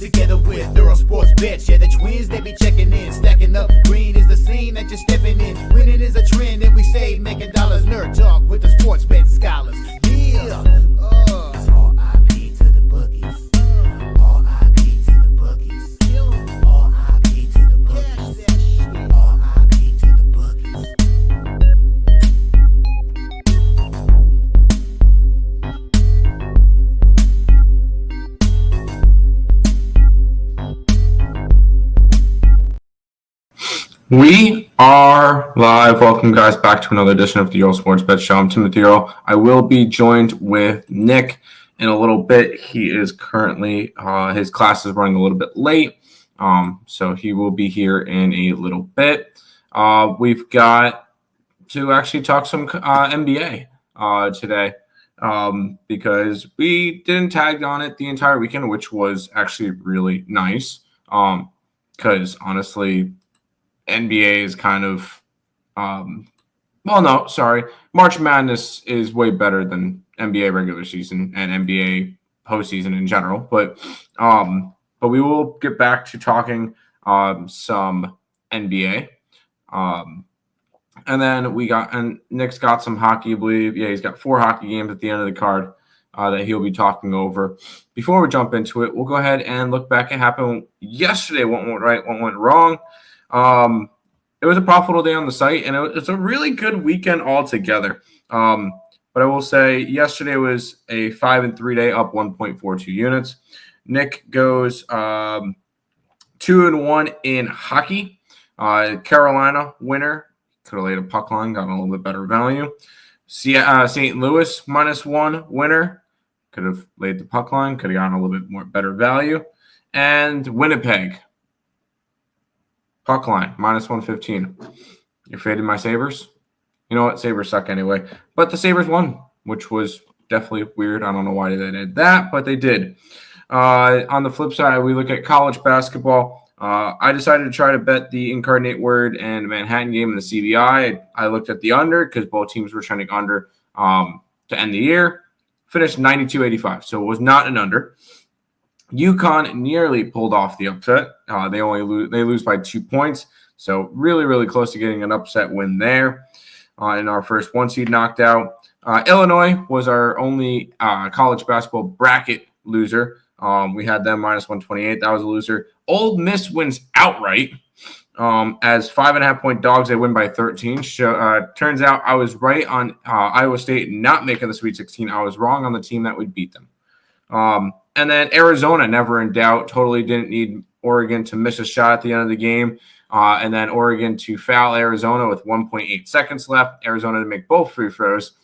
together with Earle Sports Bets. Yeah, the twins, they be checking in, stacking up. Green is the scene that you're stepping in. Winning is a trend, and we stay making dollars. Nerd talk with the sports bet scholars. Yeah, R.I.P. to the bookies. R.I.P. to the bookies. R.I.P. to the bookies. R.I.P. to the bookies. We are live. Welcome, guys, back to another edition of the Earle Sports Bet Show. I'm Timothy Earle. I will be joined with Nick in a little bit. He is currently, his class is running a little bit late, so he will be here in a little bit. We've got to actually talk some NBA today because we didn't tag on it the entire weekend, which was actually really nice because, honestly, NBA is kind of, March Madness is way better than NBA regular season and NBA postseason in general. But we will get back to talking some NBA. And then Nick's got some hockey, I believe. Yeah, he's got 4 hockey games at the end of the card that he'll be talking over. Before we jump into it, we'll go ahead and look back at what happened yesterday. What went right, what went wrong. It was a profitable day on the site, and it's a really good weekend altogether. But I will say yesterday was a 5-3 day, up 1.42 units. Nick goes 2-1 in hockey. Carolina winner. Could have laid a puck line, got a little bit better value. St. Louis -1 winner. Could have laid the puck line, could have gotten a little bit more better value. And Winnipeg. Puck line, -115. You faded my Sabres? You know what? Sabres suck anyway. But the Sabres won, which was definitely weird. I don't know why they did that, but they did. On the flip side, we look at college basketball. I decided to try to bet the Incarnate Word and Manhattan game in the CBI. I looked at the under because both teams were trending under to end the year. Finished 92-85, so it was not an under. UConn nearly pulled off the upset. They lose by 2 points, so really, really close to getting an upset win there. In our first 1 seed knocked out. Illinois was our only college basketball bracket loser. We had them -128. That was a loser. Ole Miss wins outright as 5.5-point dogs. They win by 13. Turns out I was right on Iowa State not making the Sweet 16. I was wrong on the team that would beat them. And then Arizona, never in doubt, totally didn't need Oregon to miss a shot at the end of the game. And then Oregon to foul Arizona with 1.8 seconds left. Arizona to make both free throws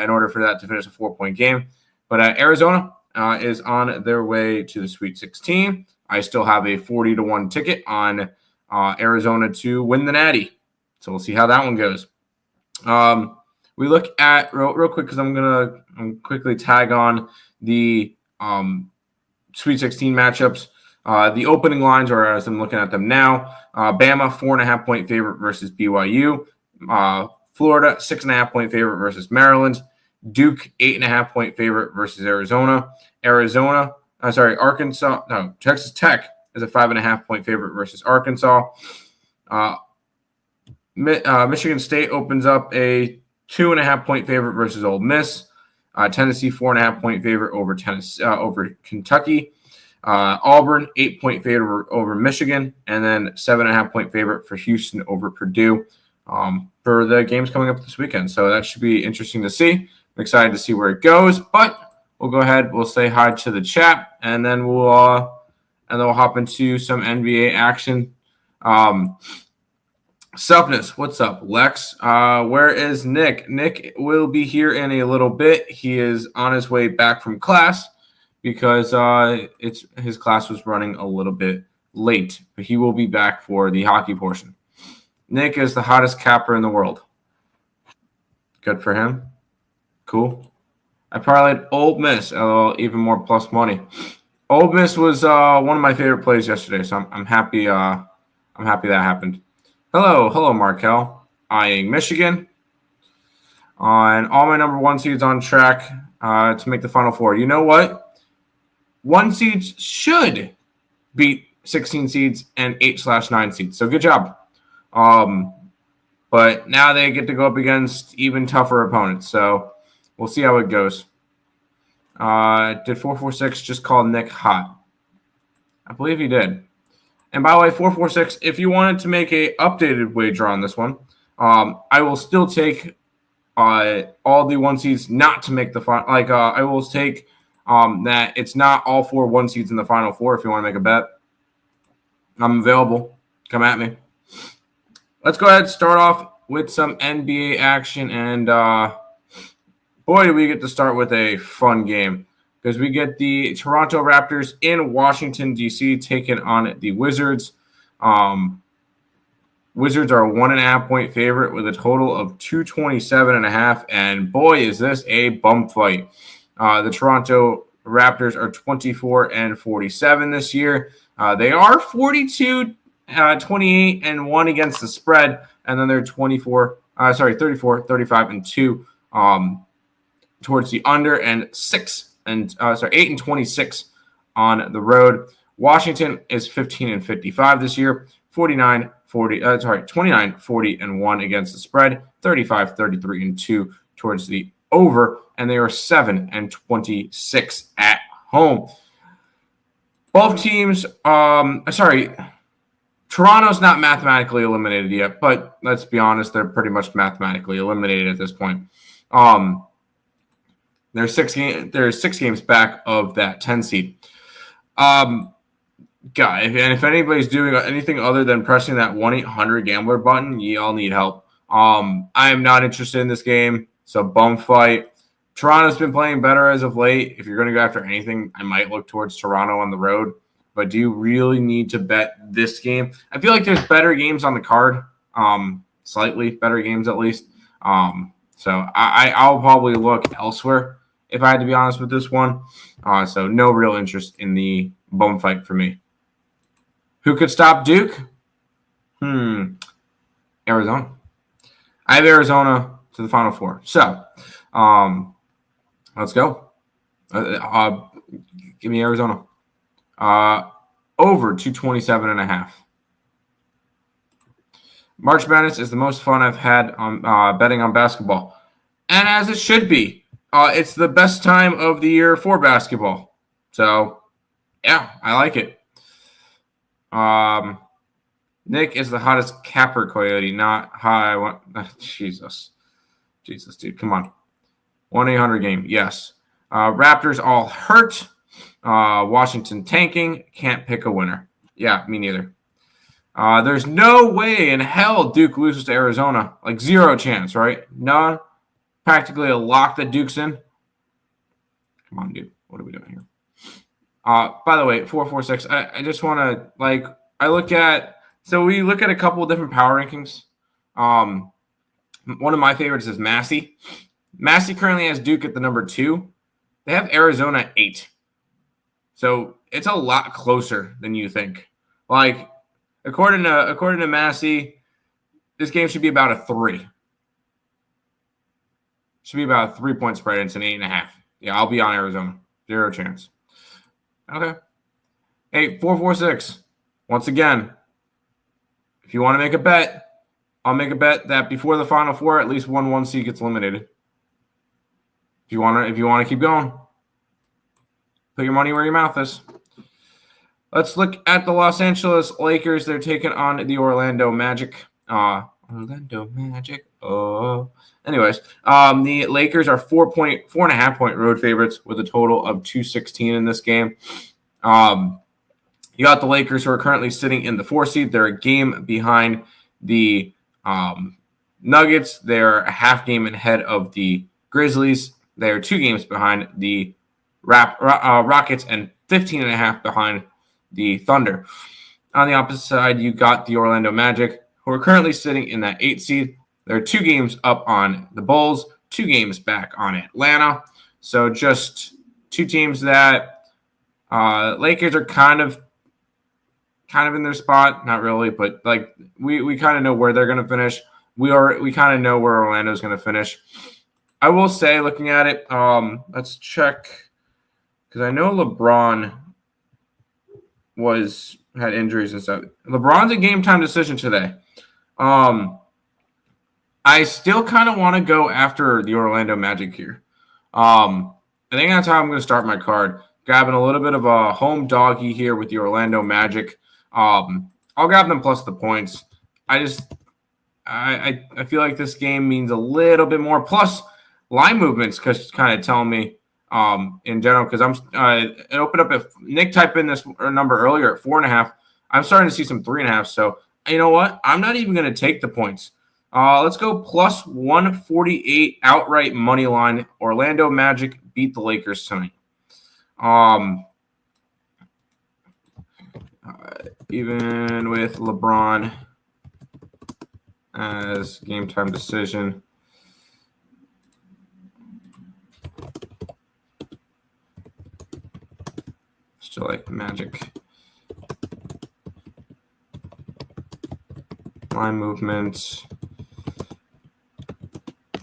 in order for that to finish a 4-point game. But Arizona is on their way to the Sweet 16. I still have a 40-1 ticket on Arizona to win the Natty. So we'll see how that one goes. We look at, real quick, because I'm going to quickly tag on the Sweet 16 matchups. The opening lines are, as I'm looking at them now, Bama 4.5-point favorite versus BYU. Florida 6.5-point favorite versus Maryland. Duke 8.5-point favorite versus Arizona. Texas Tech is a 5.5-point favorite versus Arkansas. Michigan State opens up a 2.5-point favorite versus Ole Miss. Tennessee 4.5-point favorite over Kentucky. Auburn 8-point favorite over Michigan, and then 7.5-point favorite for Houston over Purdue for the games coming up this weekend. So that should be interesting to see. I'm excited to see where it goes, but we'll go ahead. We'll say hi to the chat, and then we'll hop into some NBA action. Supness, what's up? Lex, where is Nick? Nick will be here in a little bit. He is on his way back from class because his class was running a little bit late, but he will be back for the hockey portion. Nick is the hottest capper in the world. Good for him. Cool. I parlayed Ole Miss, even more plus money. Ole Miss was one of my favorite plays yesterday, so I'm happy. I'm happy that happened. Hello, Markel. Eyeing Michigan. And all my number 1 seeds on track to make the Final Four. You know what? 1 seeds should beat 16 seeds and 8/9 seeds. So good job. But now they get to go up against even tougher opponents. So we'll see how it goes. Did 446 just call Nick hot? I believe he did. And by the way, 446, if you wanted to make a updated wager on this one, I will still take all the 1 seeds not to make the final. I will take that it's not all 4 1 seeds in the final 4. If you want to make a bet, I'm available. Come at me. Let's go ahead and start off with some NBA action. And boy, do we get to start with a fun game, because we get the Toronto Raptors in Washington, D.C. taking on the Wizards. Wizards are a 1.5-point favorite with a total of 227.5. And boy, is this a bum fight. The Toronto Raptors are 24-47 this year. They are 28-1 against the spread. And then they're 34-35-2 towards the under, and 8-26 on the road. Washington is 15-55 this year, 29-40-1 against the spread, 35-33-2 towards the over, and they are 7-26 at home. Both teams, Toronto's not mathematically eliminated yet, but let's be honest, they're pretty much mathematically eliminated at this point. They're 6 games back of that 10 seed. If anybody's doing anything other than pressing that 1-800-GAMBLER button, y'all need help. I am not interested in this game. It's a bum fight. Toronto's been playing better as of late. If you're going to go after anything, I might look towards Toronto on the road. But do you really need to bet this game? I feel like there's better games on the card, slightly better games at least. So I'll probably look elsewhere if I had to be honest with this one. So no real interest in the bum fight for me. Who could stop Duke? Arizona. I have Arizona to the Final Four. So let's go. Give me Arizona. Over 227.5. March Madness is the most fun I've had on betting on basketball, and as it should be. It's the best time of the year for basketball. So, yeah, I like it. Nick is the hottest capper coyote, not high. Jesus, dude, come on. 1-800 game, yes. Raptors all hurt. Washington tanking. Can't pick a winner. Yeah, me neither. There's no way in hell Duke loses to Arizona. Like, zero chance, right? None. Practically a lock that Duke's in. Come on, dude. What are we doing here? By the way, 446. I just want to, we look at a couple of different power rankings. One of my favorites is Massey. Massey currently has Duke at the number 2. They have Arizona at 8. So it's a lot closer than you think. Like, according to Massey, this game should be about a 3. Should be about a 3-point spread. It's an 8.5. Yeah, I'll be on Arizona. 0 chance. Okay. Hey, 446. Once again, if you want to make a bet, I'll make a bet that before the Final Four, at least 1 seed gets eliminated. If you want to keep going, put your money where your mouth is. Let's look at the Los Angeles Lakers. They're taking on the Orlando Magic. Orlando Magic. Oh. Anyways, the Lakers are 4.5-point road favorites with a total of 216 in this game. You got the Lakers, who are currently sitting in the 4 seed. They're a game behind the Nuggets. They're a half game ahead of the Grizzlies. They're 2 games behind the Rockets and 15.5 behind the Thunder. On the opposite side, you got the Orlando Magic, who are currently sitting in that 8 seed. They're 2 games up on the Bulls, 2 games back on Atlanta. So just 2 teams that Lakers are kind of in their spot. Not really, but like we kind of know where they're going to finish. We kind of know where Orlando's going to finish. I will say, looking at it, let's check, because I know LeBron had injuries and stuff. LeBron's a game time decision today. I still kind of want to go after the Orlando Magic here. I think that's how I'm going to start my card. Grabbing a little bit of a home doggy here with the Orlando Magic. I'll grab them plus the points. I feel like this game means a little bit more. Plus, line movements kind of telling me in general, because it opened up, if Nick typed in this number earlier at 4.5, I'm starting to see some 3.5. So you know what? I'm not even going to take the points. Let's go plus 148 outright money line. Orlando Magic beat the Lakers tonight. Even with LeBron as game time decision. Still like Magic. Line movement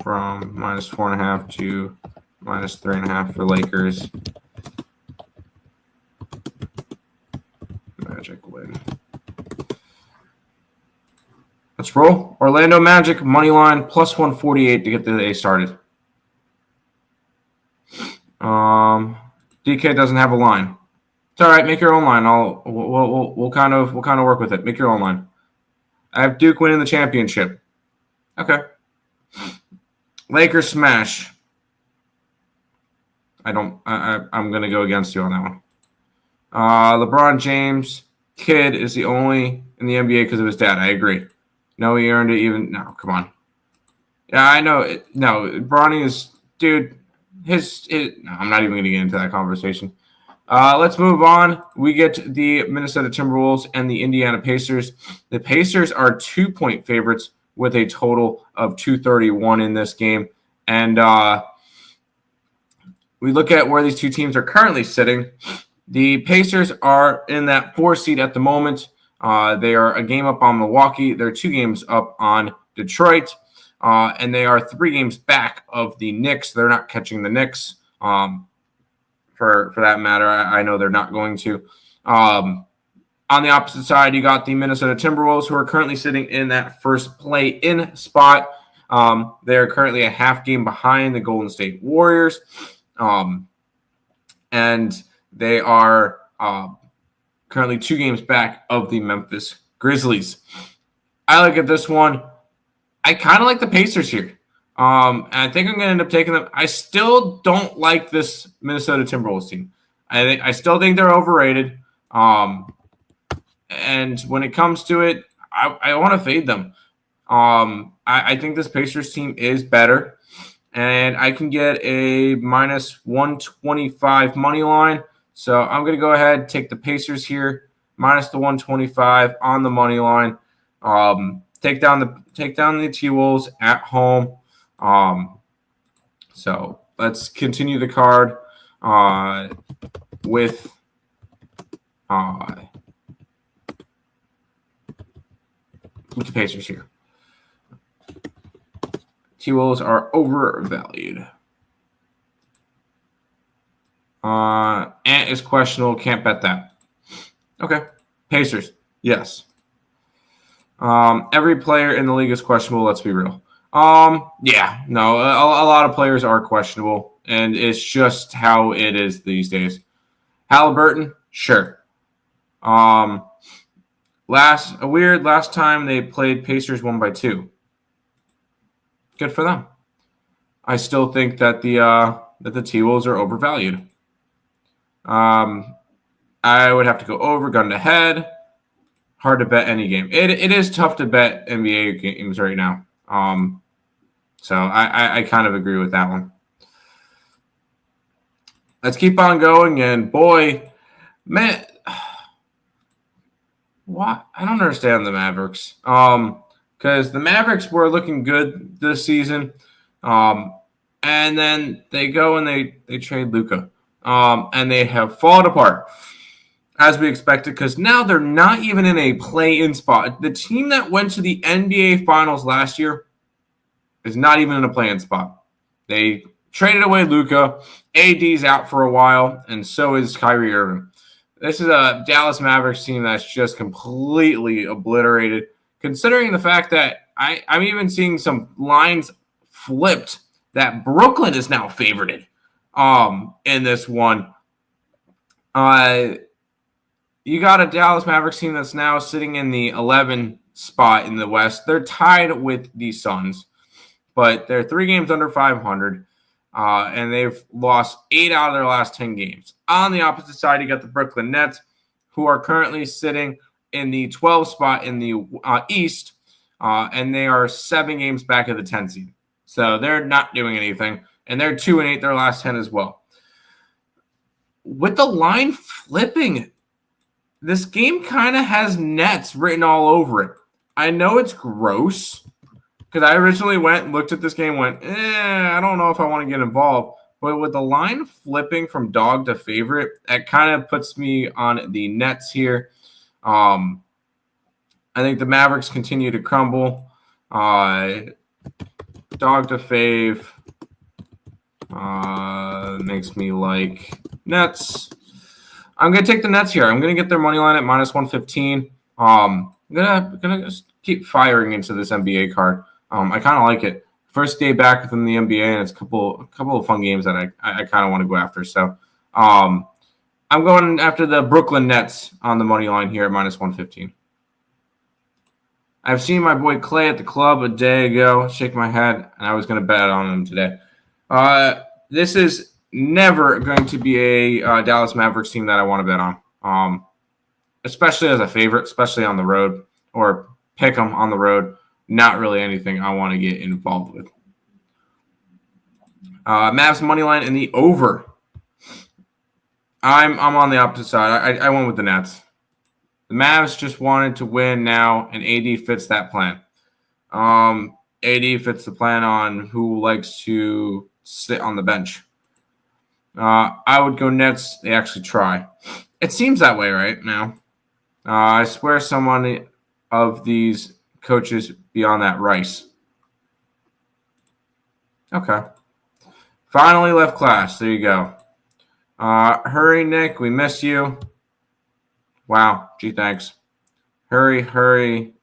from minus 4.5 to minus 3.5 for Lakers. Magic win. Let's roll. Orlando Magic money line plus 148 to get the day started. DK doesn't have a line. It's all right. Make your own line. We'll kind of work with it. Make your own line. I have Duke winning the championship. Okay. Lakers smash. I'm gonna go against you on that one. LeBron James kid is the only in the NBA because of his dad. I agree. No, he earned it even. No, come on. Yeah, I know. No, Bronny is, dude. No, I'm not even going to get into that conversation. Let's move on. We get the Minnesota Timberwolves and the Indiana Pacers. The Pacers are 2-point favorites with a total of 231 in this game. And we look at where these two teams are currently sitting. The Pacers are in that 4 seed at the moment. They are a game up on Milwaukee. They're 2 games up on Detroit. And they are 3 games back of the Knicks. They're not catching the Knicks. For that matter, I know they're not going to. On the opposite side, you got the Minnesota Timberwolves, who are currently sitting in that first play-in spot. They are currently a half game behind the Golden State Warriors. And they are currently 2 games back of the Memphis Grizzlies. I look at this one. I kind of like the Pacers here. And I think I'm going to end up taking them. I still don't like this Minnesota Timberwolves team. I still think they're overrated. And when it comes to it, I want to fade them. I think this Pacers team is better. And I can get a minus 125 money line. So I'm going to go ahead and take the Pacers here, minus the 125 on the money line. Take down the T-Wolves at home. So let's continue the card with the Pacers here. T-Wolves are overvalued. Ant is questionable. Can't bet that. Okay. Pacers. Yes. Every player in the league is questionable. Let's be real. Yeah. No, a lot of players are questionable, and it's just how it is these days. Halliburton, sure. Last time they played, Pacers won by 2. Good for them. I still think that the T-Wolves are overvalued. I would have to go over, gun to head. Hard to bet any game. It is tough to bet NBA games right now. So I kind of agree with that one. Let's keep on going. And boy, man, what? I don't understand the Mavericks. Because the Mavericks were looking good this season. And then they go and they trade Luka. And they have fallen apart, as we expected, because now they're not even in a play-in spot. The team that went to the NBA Finals last year is not even in a play-in spot. They traded away Luka. AD's out for a while, and so is Kyrie Irving. This is a Dallas Mavericks team that's just completely obliterated, considering the fact that I'm even seeing some lines flipped that Brooklyn is now favored in this one. You got a Dallas Mavericks team that's now sitting in the 11 spot in the West. They're tied with the Suns, but they're 3 games under 500, and they've lost 8 out of their last 10 games. On the opposite side, you got the Brooklyn Nets, who are currently sitting in the 12 spot in the East, and they are 7 games back of the 10 seed. So they're not doing anything, and they're 2-8 their last 10 as well. With the line flipping, this game kind of has Nets written all over it. I know it's gross because I originally went and looked at this game and went, I don't know if I want to get involved. But with the line flipping from dog to favorite, that kind of puts me on the Nets here. I think the Mavericks continue to crumble. Dog to fave makes me like Nets. I'm going to take the Nets here. I'm going to get their money line at -115. I'm gonna just keep firing into this NBA card. I kind of like it. First day back within the NBA, and it's a couple of fun games that I kind of want to go after. So I'm going after the Brooklyn Nets on the money line here at -115. I've seen my boy Clay at the club a day ago, shake my head, and I was going to bet on him today. This is never going to be a Dallas Mavericks team that I want to bet on, especially as a favorite, especially on the road, or pick them on the road. Not really anything I want to get involved with. Mavs money line in the over. I'm on the opposite side. I went with the Nets. The Mavs just wanted to win now, and AD fits that plan. AD fits the plan on who likes to sit on the bench. I would go Nets. They actually try. It seems that way right now. I swear someone of these coaches beyond that Rice. Okay. Finally left class. There you go. Hurry, Nick. We miss you. Wow. Gee, thanks. Hurry.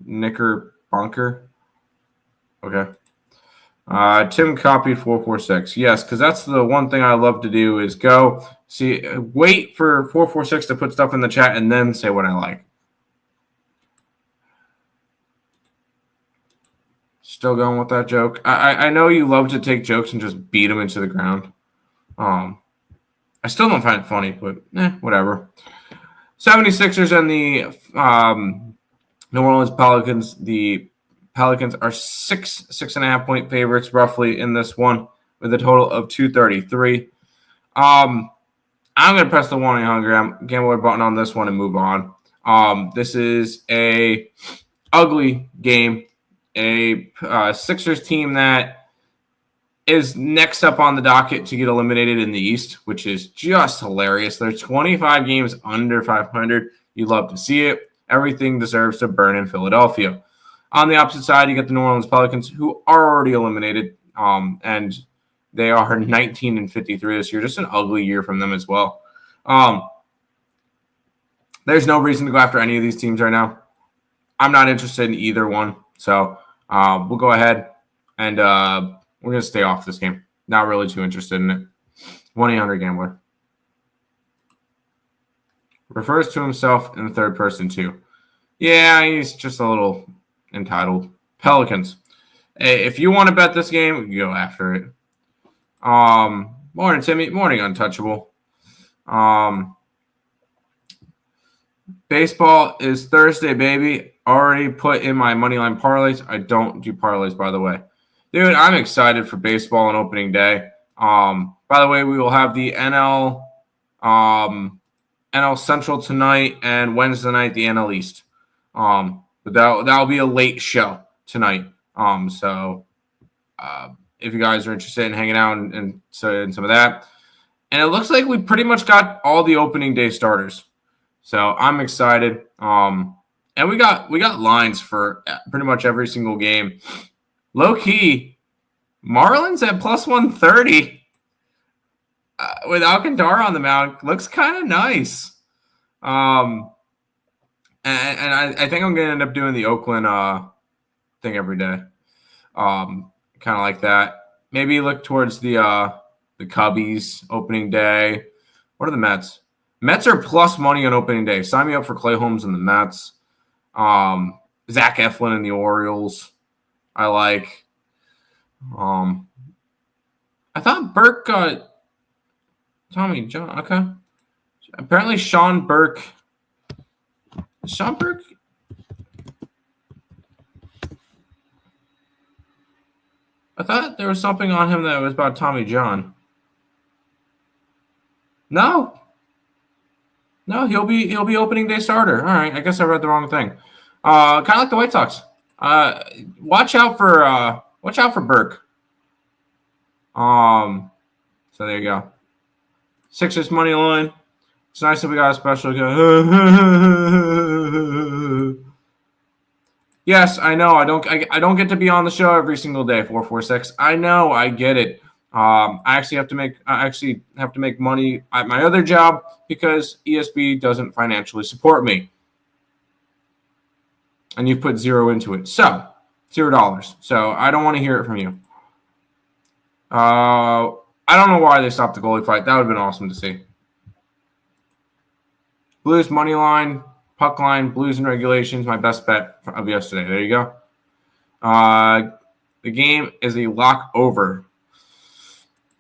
Knicker Bunker. Okay. Tim copied 446. Yes, because that's the one thing I love to do is go wait for 446 to put stuff in the chat and then say what I like. Still going with that joke. I know you love to take jokes and just beat them into the ground. I still don't find it funny, but whatever. 76ers and the New Orleans Pelicans. The Pelicans are 6.5 point favorites roughly in this one with a total of 233. I'm going to press the 1-800 button on this one and move on. This is a ugly game. A Sixers team that is next up on the docket to get eliminated in the East, which is just hilarious. They're 25 games under 500. You love to see it. Everything deserves to burn in Philadelphia. On the opposite side, you get the New Orleans Pelicans, who are already eliminated, and they are 19-53 this year. Just an ugly year from them as well. There's no reason to go after any of these teams right now. I'm not interested in either one. So we'll go ahead and we're going to stay off this game. Not really too interested in it. 1-800-GAMBLER. Refers to himself in the third person too. Yeah, he's just a little entitled. Pelicans. Hey, if you want to bet this game, we can go after it. Morning, Timmy. Morning, Untouchable. Baseball is Thursday, baby. Already put in my moneyline parlays. I don't do parlays, by the way. Dude, I'm excited for baseball on opening day. By the way, we will have the NL Central tonight and Wednesday night, the NL East. But that'll be a late show tonight. So if you guys are interested in hanging out and some of that. And it looks like we pretty much got all the opening day starters. So I'm excited. And we got lines for pretty much every single game. Low key, Marlins at +130. with Alcantara on the mound, looks kind of nice. And I think I'm going to end up doing the Oakland thing every day. Kind of like that. Maybe look towards the Cubbies opening day. What are the Mets? Mets are plus money on opening day. Sign me up for Clay Holmes and the Mets. Zach Eflin and the Orioles. I like. I thought Burke got Tommy John. Okay. Apparently Sean Burke. Sean Burke? I thought there was something on him that was about Tommy John. No, he'll be opening day starter. All right, I guess I read the wrong thing. Kind of like the White Sox. Watch out for Burke. So there you go. Sixers money line. It's nice that we got a special guy. Yes, I know. I don't get to be on the show every single day. 446. I know. I get it. I actually have to make money at my other job because ESB doesn't financially support me, and you've put zero into it. So $0. So I don't want to hear it from you. I don't know why they stopped the goalie fight. That would have been awesome to see. Blues money line, puck line, Blues in regulations. My best bet of yesterday. There you go. The game is a lock over.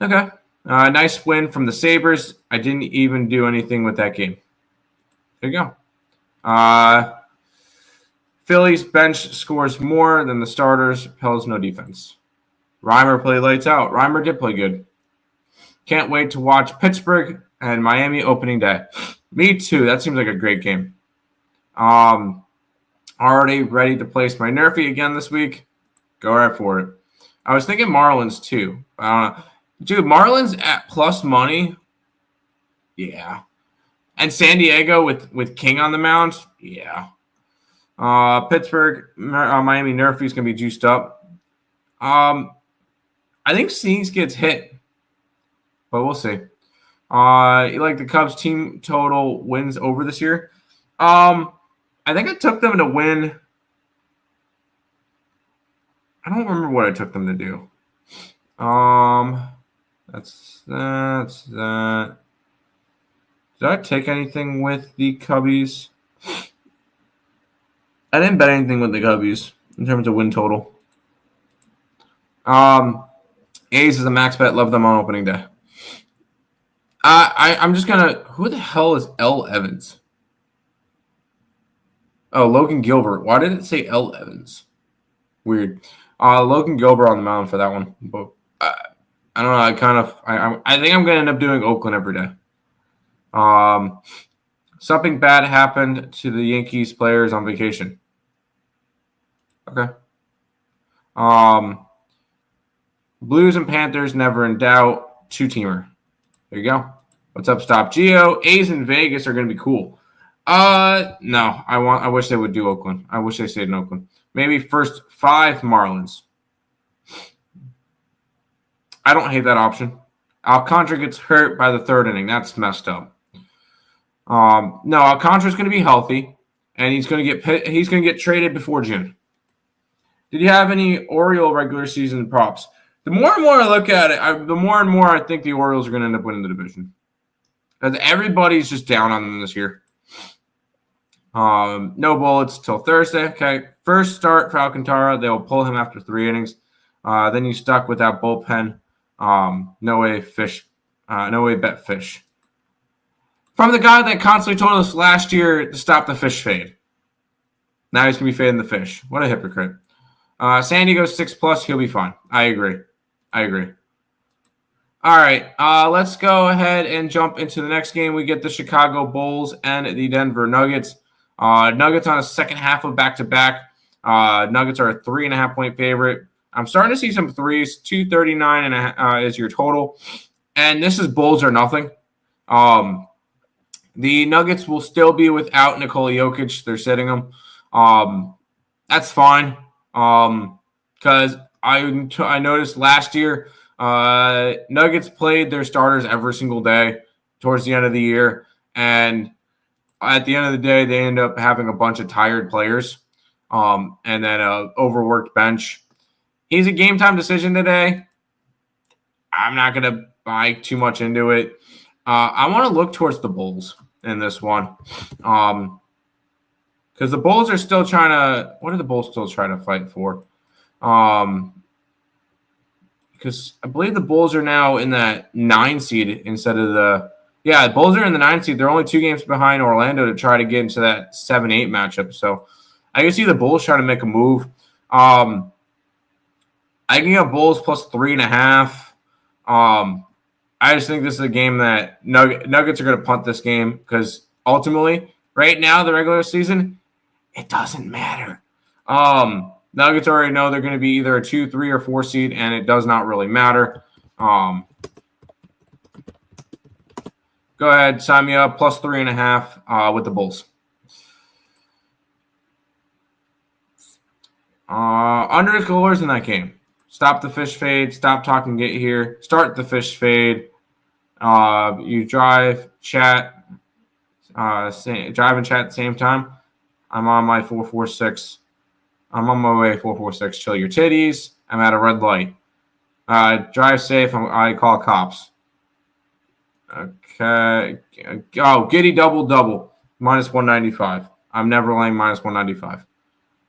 Okay. Nice win from the Sabres. I didn't even do anything with that game. There you go. Phillies bench scores more than the starters. Pels no defense. Reimer played lights out. Reimer did play good. Can't wait to watch Pittsburgh and Miami opening day. Me too. That seems like a great game. Already ready to place my Nerfy again this week. Go right for it. I was thinking Marlins too. Dude, Marlins at plus money. Yeah. And San Diego with King on the mound. Yeah. Pittsburgh, Miami Nerfy is going to be juiced up. I think Sneaks gets hit, but we'll see. You like the Cubs team total wins over this year? I think I took them to win. I don't remember what I took them to do. That's that. Did I take anything with the Cubbies? I didn't bet anything with the Cubbies in terms of win total. A's is a max bet. Love them on opening day. I'm just gonna. Who the hell is Earle Evans? Oh, Logan Gilbert. Why did it say Earle Evans? Weird. Logan Gilbert on the mound for that one. But I don't know. I think I'm gonna end up doing Oakland every day. Something bad happened to the Yankees players on vacation. Okay. Blues and Panthers never in doubt. 2-teamer. There you go. What's up, Stop Geo? A's in Vegas are going to be cool. No. I wish they would do Oakland. I wish they stayed in Oakland. Maybe first 5 Marlins. I don't hate that option. Alcantara gets hurt by the 3rd inning. That's messed up. No, Alcantara's going to be healthy, and he's going to get traded before June. Did you have any Oriole regular season props? The more and more I look at it, the more and more I think the Orioles are going to end up winning the division. Because everybody's just down on them this year. No bullets till Thursday. Okay, first start for Alcantara. They'll pull him after 3 innings. Then you stuck with that bullpen. No way bet fish. From the guy that constantly told us last year to stop the fish fade. Now he's going to be fading the fish. What a hypocrite. San Diego 6+, he'll be fine. I agree. All right, let's go ahead and jump into the next game. We get the Chicago Bulls and the Denver Nuggets. Nuggets on a second half of back-to-back. Nuggets are a 3.5-point favorite. I'm starting to see some threes. 239 is your total. And this is Bulls or nothing. The Nuggets will still be without Nikola Jokic. They're sitting him. That's fine. Because I noticed last year Nuggets played their starters every single day towards the end of the year, and at the end of the day, they end up having a bunch of tired players, and then a overworked bench. He's a game time decision today. I'm not going to buy too much into it. I want to look towards the Bulls in this one, because the Bulls are still trying to. What are the Bulls still trying to fight for? Because I believe the Bulls are now in that 9 seed instead of the. Yeah, the Bulls are in the 9 seed. They're only 2 games behind Orlando to try to get into that 7-8 matchup. So I can see the Bulls trying to make a move. I can get Bulls plus 3.5. I just think this is a game that Nuggets are going to punt this game because ultimately, right now, the regular season, it doesn't matter. Nuggets already know they're going to be either a 2, 3, or 4 seed, and it does not really matter. Go ahead, sign me up, plus 3.5 with the Bulls. Underscores in that game. Stop the fish fade. Stop talking. Get here. Start the fish fade. You drive, chat, drive and chat at the same time. I'm on my 446. I'm on my way 446. Chill your titties. I'm at a red light. Drive safe. I call cops. Okay. Oh, giddy double. Minus 195. I'm never laying minus 195.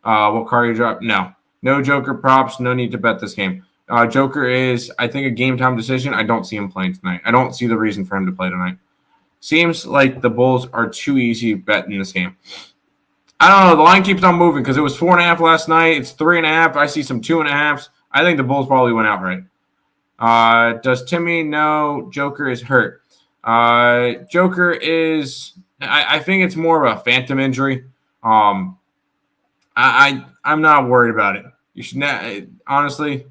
What car you drive? No Joker props. No need to bet this game. Joker is, I think, a game time decision. I don't see him playing tonight. I don't see the reason for him to play tonight. Seems like the Bulls are too easy bet in this game. I don't know. The line keeps on moving because it was 4.5 last night. It's 3.5. I see some 2.5s. I think the Bulls probably went outright. Does Timmy know Joker is hurt? Joker is. I think it's more of a phantom injury. I'm not worried about it. You should not, honestly.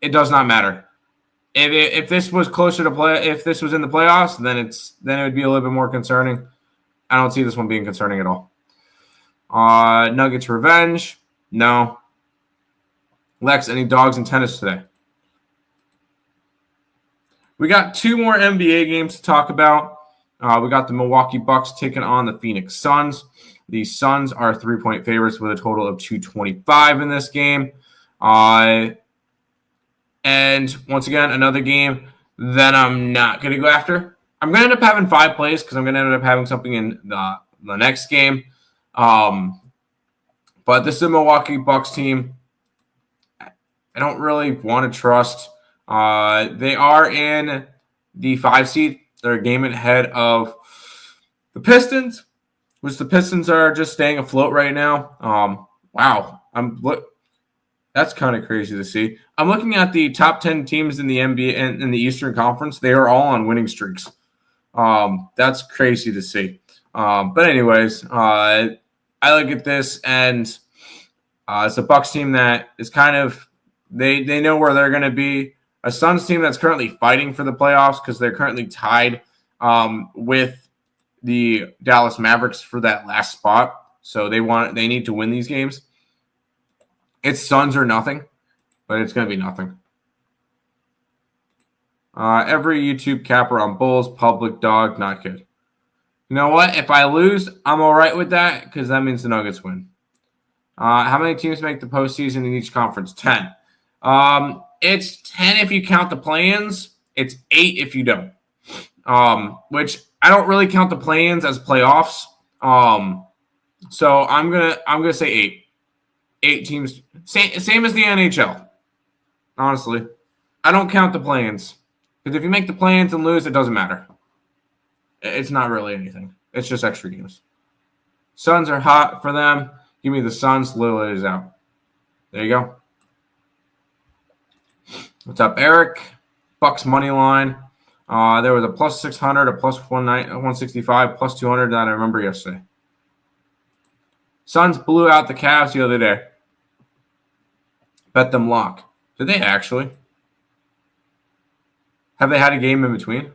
It does not matter. If this was closer to play, if this was in the playoffs, then it would be a little bit more concerning. I don't see this one being concerning at all. Nuggets revenge? No. Lex, any dogs in tennis today? We got 2 more NBA games to talk about. We got the Milwaukee Bucks taking on the Phoenix Suns. The Suns are 3-point favorites with a total of 225 in this game. And once again, another game that I'm not going to go after. I'm going to end up having 5 plays because I'm going to end up having something in the next game. But this is a Milwaukee Bucks team I don't really want to trust. They are in the 5 seed. They're a game ahead of the Pistons, which the Pistons are just staying afloat right now. Wow. That's kind of crazy to see. I'm looking at the top 10 teams in the NBA and in the Eastern Conference. They are all on winning streaks. That's crazy to see. But anyways, I look at this, and it's a Bucks team that is kind of they know where they're going to be. A Suns team that's currently fighting for the playoffs because they're currently tied with the Dallas Mavericks for that last spot. So they need to win these games. It's Suns or nothing, but it's going to be nothing. Every YouTube capper on Bulls, public dog, not good. You know what? If I lose, I'm all right with that because that means the Nuggets win. How many teams make the postseason in each conference? 10. It's 10 if you count the play-ins. It's 8 if you don't. Which I don't really count the play-ins as playoffs. So I'm gonna say 8. 8 teams. Same as the NHL. Honestly, I don't count the play-ins because if you make the play-ins and lose, it doesn't matter. It's not really anything. It's just extra games. Suns are hot for them. Give me the Suns. Lillard is out. There you go. What's up, Eric? Bucks money line. There was a plus 600, a plus 165, plus 200 that I remember yesterday. Suns blew out the Cavs the other day. Bet them lock. Did they actually? Have they had a game in between?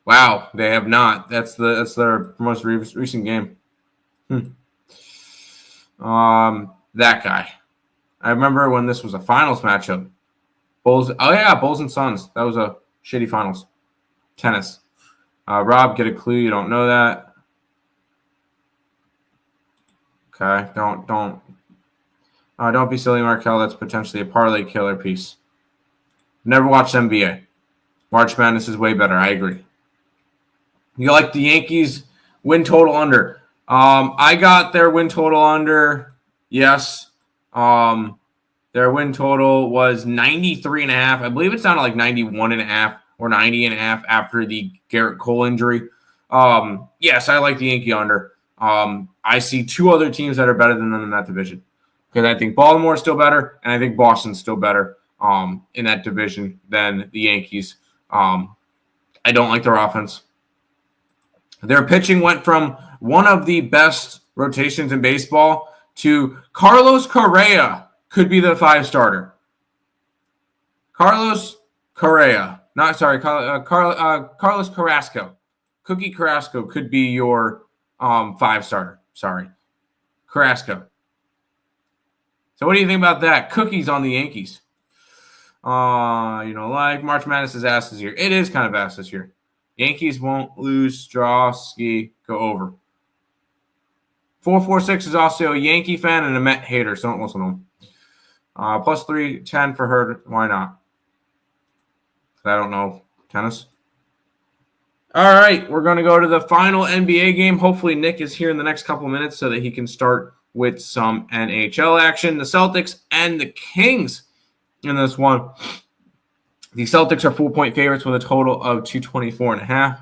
Wow, they have not. That's their most recent game. That guy. I remember when this was a finals matchup. Bulls. Oh, yeah, Bulls and Suns. That was a shitty finals. Tennis. Rob, get a clue. You don't know that. Okay. Don't be silly, Markel. That's potentially a parlay killer piece. Never watched NBA. March Madness is way better. I agree. You like the Yankees win total under? I got their win total under. Yes. Their win total was 93.5. I believe it's down to like 91.5 or 90.5 after the Garrett Cole injury. Yes, I like the Yankee under. I see two other teams that are better than them in that division. Because I think Baltimore is still better, and I think Boston's still better in that division than the Yankees. I don't like their offense. Their pitching went from one of the best rotations in baseball to Carlos Correa could be the 5 starter. Carlos Correa. Carlos Carrasco. Cookie Carrasco could be your 5 starter. Sorry. Carrasco. So what do you think about that? Cookies on the Yankees. Like March Madness is ass this year. It is kind of ass this year. Yankees won't lose, draw, ski, go over. 446 is also a Yankee fan and a Met hater, so don't listen to him. Plus 310 for her. Why not? I don't know. Tennis. All right, we're going to go to the final NBA game. Hopefully Nick is here in the next couple minutes so that he can start with some NHL action. The Celtics and the Kings in this one. The Celtics are 4-point favorites with a total of 224.5.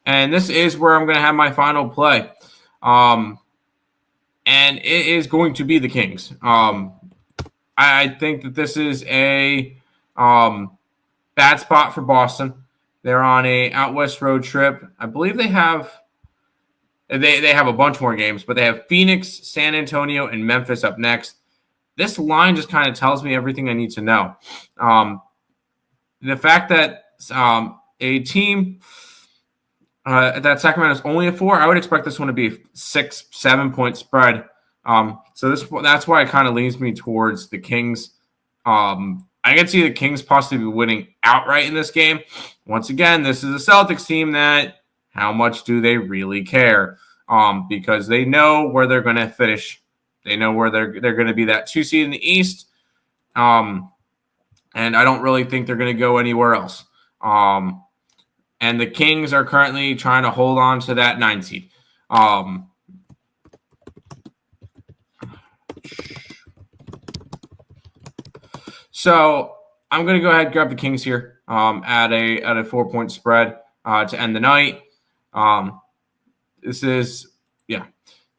And this is where I'm going to have my final play. And it is going to be the Kings. I think that this is a bad spot for Boston. They're on a out west road trip. I believe they have a bunch more games, but they have Phoenix, San Antonio, and Memphis up next. This line just kind of tells me everything I need to know. The fact that a team that Sacramento is only a 4, I would expect this one to be a 6-7 point spread. So that's why it kind of leans me towards the Kings. I can see the Kings possibly winning outright in this game. Once again, this is a Celtics team that how much do they really care? Because they know where they're going to finish. They know where they're going to be that 2 seed in the East. And I don't really think they're going to go anywhere else. And the Kings are currently trying to hold on to that 9 seed. So I'm going to go ahead and grab the Kings here at a 4-point spread to end the night. This is a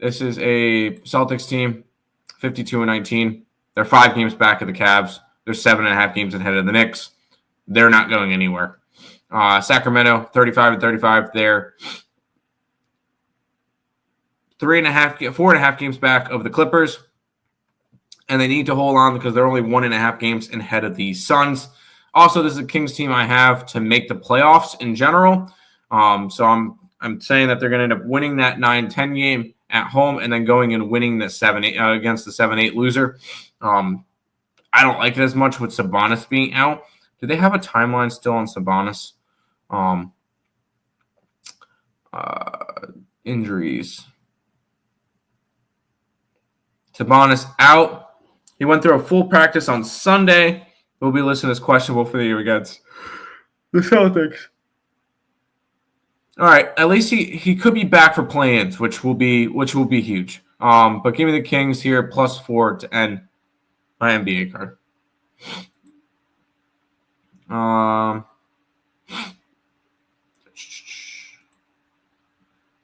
Celtics team, 52-19. They're 5 games back of the Cavs. They're 7.5 games ahead of the Knicks. They're not going anywhere. Sacramento, 35-35. They're 4.5 games back of the Clippers. And they need to hold on because they're only 1.5 games ahead of the Suns. Also, this is a Kings team I have to make the playoffs in general. So I'm saying that they're going to end up winning that 9-10 game at home and then going and winning the 7-8 against the 7-8 loser. I don't like it as much with Sabonis being out. Do they have a timeline still on Sabonis? Injuries. Sabonis out. He went through a full practice on Sunday. We'll be listed as questionable for the year against the Celtics. All right, at least he could be back for play-ins, which will be huge. But give me the Kings here +4 to end my NBA card.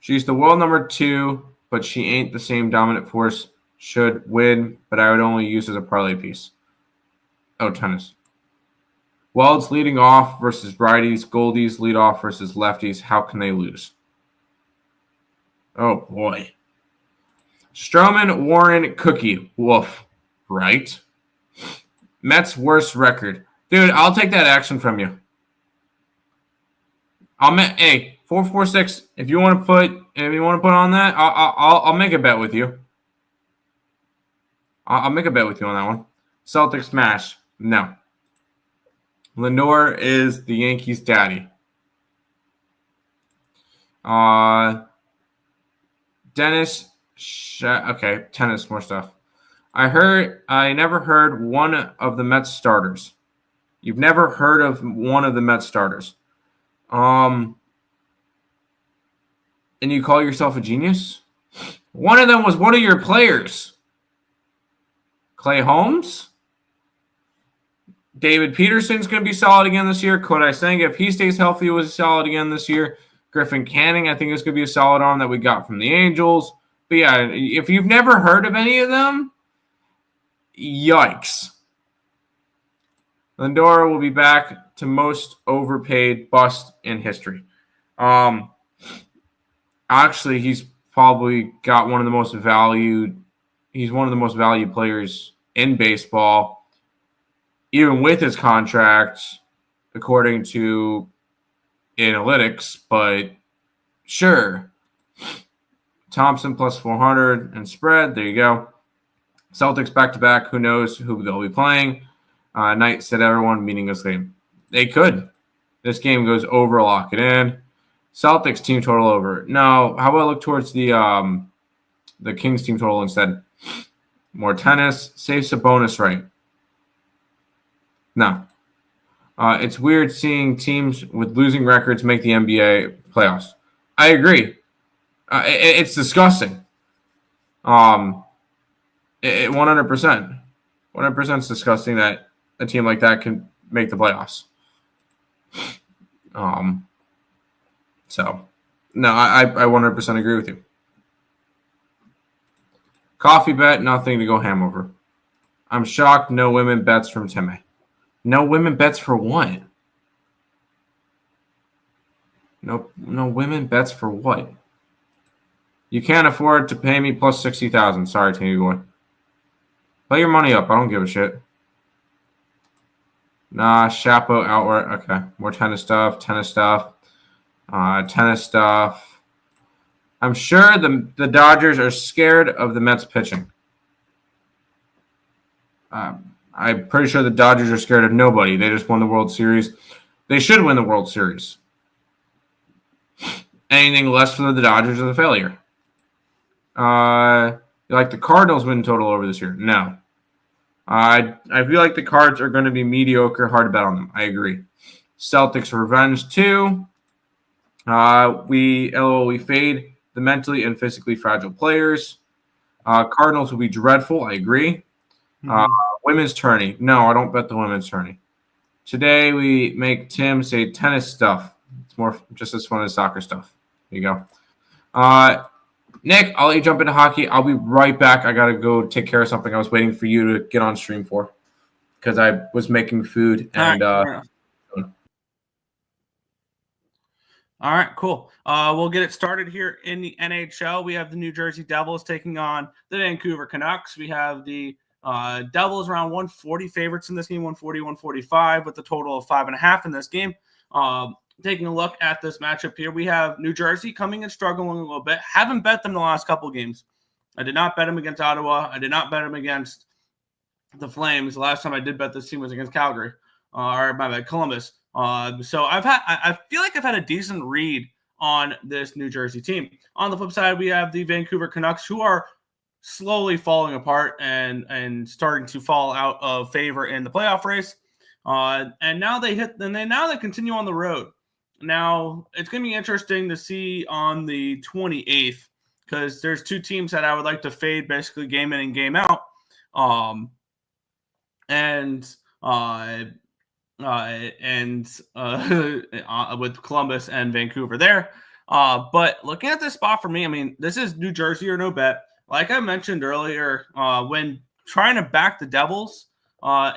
She's the world number 2, but she ain't the same dominant force. Should win, but I would only use as a parlay piece. Oh, tennis. Welds leading off versus righties. Goldies lead off versus lefties. How can they lose? Oh, boy. Stroman, Warren, Cookie. Woof. Right? Mets' worst record. Dude, I'll take that action from you. Hey, 446. If you want to put on that, I'll make a bet with you. I'll make a bet with you on that one. Celtics smash. No. Lindor is the Yankees' daddy. Dennis. Okay, tennis, more stuff. I never heard one of the Mets starters. You've never heard of one of the Mets starters. And you call yourself a genius? One of them was one of your players. Clay Holmes? David Peterson's going to be solid again this year. Kodai Senga, if he stays healthy, was solid again this year. Griffin Canning, I think is going to be a solid arm that we got from the Angels. But yeah, if you've never heard of any of them, yikes. Lindor will be back to most overpaid bust in history. Actually, he's probably got one of the most valued. He's one of the most valued players in baseball, even with his contract, according to analytics. But sure, Thompson plus 400 and spread. There you go. Celtics back to back. Who knows who they'll be playing? Knight said everyone meaningless game. They could. This game goes over. Lock it in. Celtics team total over. No. How about look towards the Kings team total instead? More tennis. Saves a bonus right. No. It's weird seeing teams with losing records make the NBA playoffs. I agree. It's disgusting. 100%. 100% is disgusting that a team like that can make the playoffs. So, no, I 100% agree with you. Coffee bet, nothing to go ham over. I'm shocked no women bets from Timmy. No women bets for what? No women bets for what? You can't afford to pay me plus 60,000. Sorry, Timmy boy. Put your money up. I don't give a shit. Nah, Chapo outright. Okay, more tennis stuff. Tennis stuff. I'm sure the Dodgers are scared of the Mets pitching. I'm pretty sure the Dodgers are scared of nobody. They just won the World Series. They should win the World Series. Anything less for the Dodgers is a failure. Like the Cardinals win total over this year? No. I feel like the Cards are going to be mediocre. Hard to bet on them. I agree. Celtics revenge 2. We fade the mentally and physically fragile players. Cardinals will be dreadful. I agree. Women's tourney. No, I don't bet the women's tourney. Today we make Tim say tennis stuff. It's more just as fun as soccer stuff. There you go. Nick, I'll let you jump into hockey. I'll be right back. I got to go take care of something I was waiting for you to get on stream for because I was making food. And all right, cool. We'll get it started here in the NHL. We have the New Jersey Devils taking on the Vancouver Canucks. We have the Devils around 140 favorites in this game, 140, 145 with a total of 5.5 in this game. Taking a look at this matchup here, we have New Jersey coming and struggling a little bit. Haven't bet them the last couple games. I did not bet them against Ottawa. I did not bet them against the Flames. The last time I did bet this team was against Calgary, or my bad, Columbus. So I feel like I've had a decent read on this New Jersey team. On the flip side, we have the Vancouver Canucks, who are slowly falling apart and starting to fall out of favor in the playoff race. And now they continue on the road. Now it's going to be interesting to see on the 28th because there's two teams that I would like to fade basically game in and game out. With Columbus and Vancouver there. But looking at this spot for me, I mean, this is New Jersey or no bet. Like I mentioned earlier, when trying to back the Devils,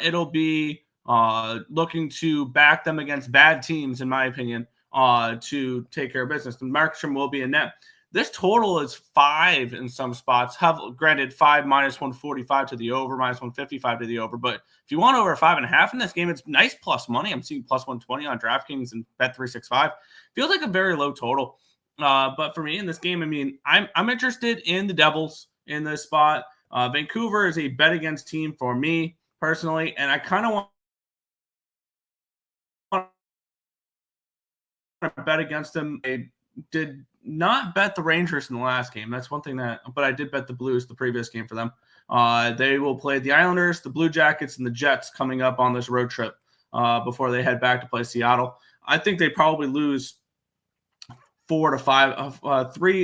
it'll be looking to back them against bad teams, in my opinion, to take care of business. The Markstrom will be in net. This total is 5 in some spots. Granted, 5 minus 145 to the over, minus 155 to the over. But if you want over 5.5 in this game, it's nice plus money. I'm seeing plus 120 on DraftKings and Bet365. Feels like a very low total. But for me in this game, I mean, I'm interested in the Devils in this spot. Vancouver is a bet against team for me. personally, and I kind of want to bet against them. I did not bet the Rangers in the last game. That's one thing but I did bet the Blues the previous game for them. They will play the Islanders, the Blue Jackets, and the Jets coming up on this road trip before they head back to play Seattle. I think they probably lose 4 to 5,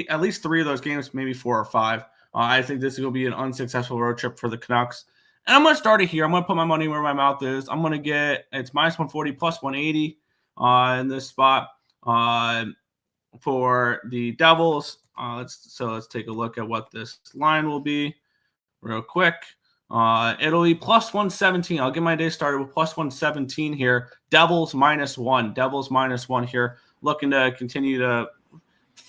at least 3 of those games, maybe 4 or 5. I think this will be an unsuccessful road trip for the Canucks. And I'm going to start it here. I'm going to put my money where my mouth is. I'm going to get it's minus 140 plus 180 in this spot for the Devils. Let's take a look at what this line will be real quick. It'll be plus 117. I'll get my day started with plus 117 here. Devils -1. Devils -1 here. Looking to continue to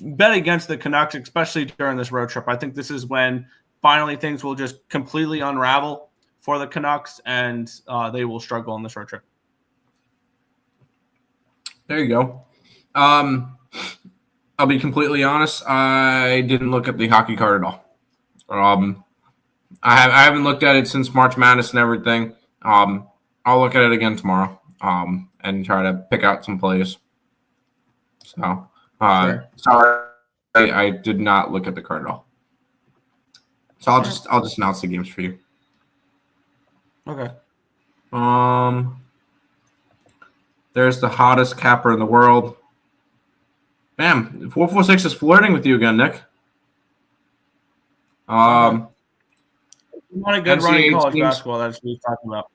bet against the Canucks, especially during this road trip. I think this is when finally things will just completely unravel for the Canucks, and they will struggle on this road trip. There you go. I'll be completely honest. I didn't look at the hockey card at all. I haven't looked at it since March Madness and everything. I'll look at it again tomorrow and try to pick out some plays. So, Sure. Sorry, I did not look at the card at all. So I'll just announce the games for you. Okay. There's the hottest capper in the world. Bam, 446 is flirting with you again, Nick. Not a good run in NCAA college teams basketball. That's what he's talking about.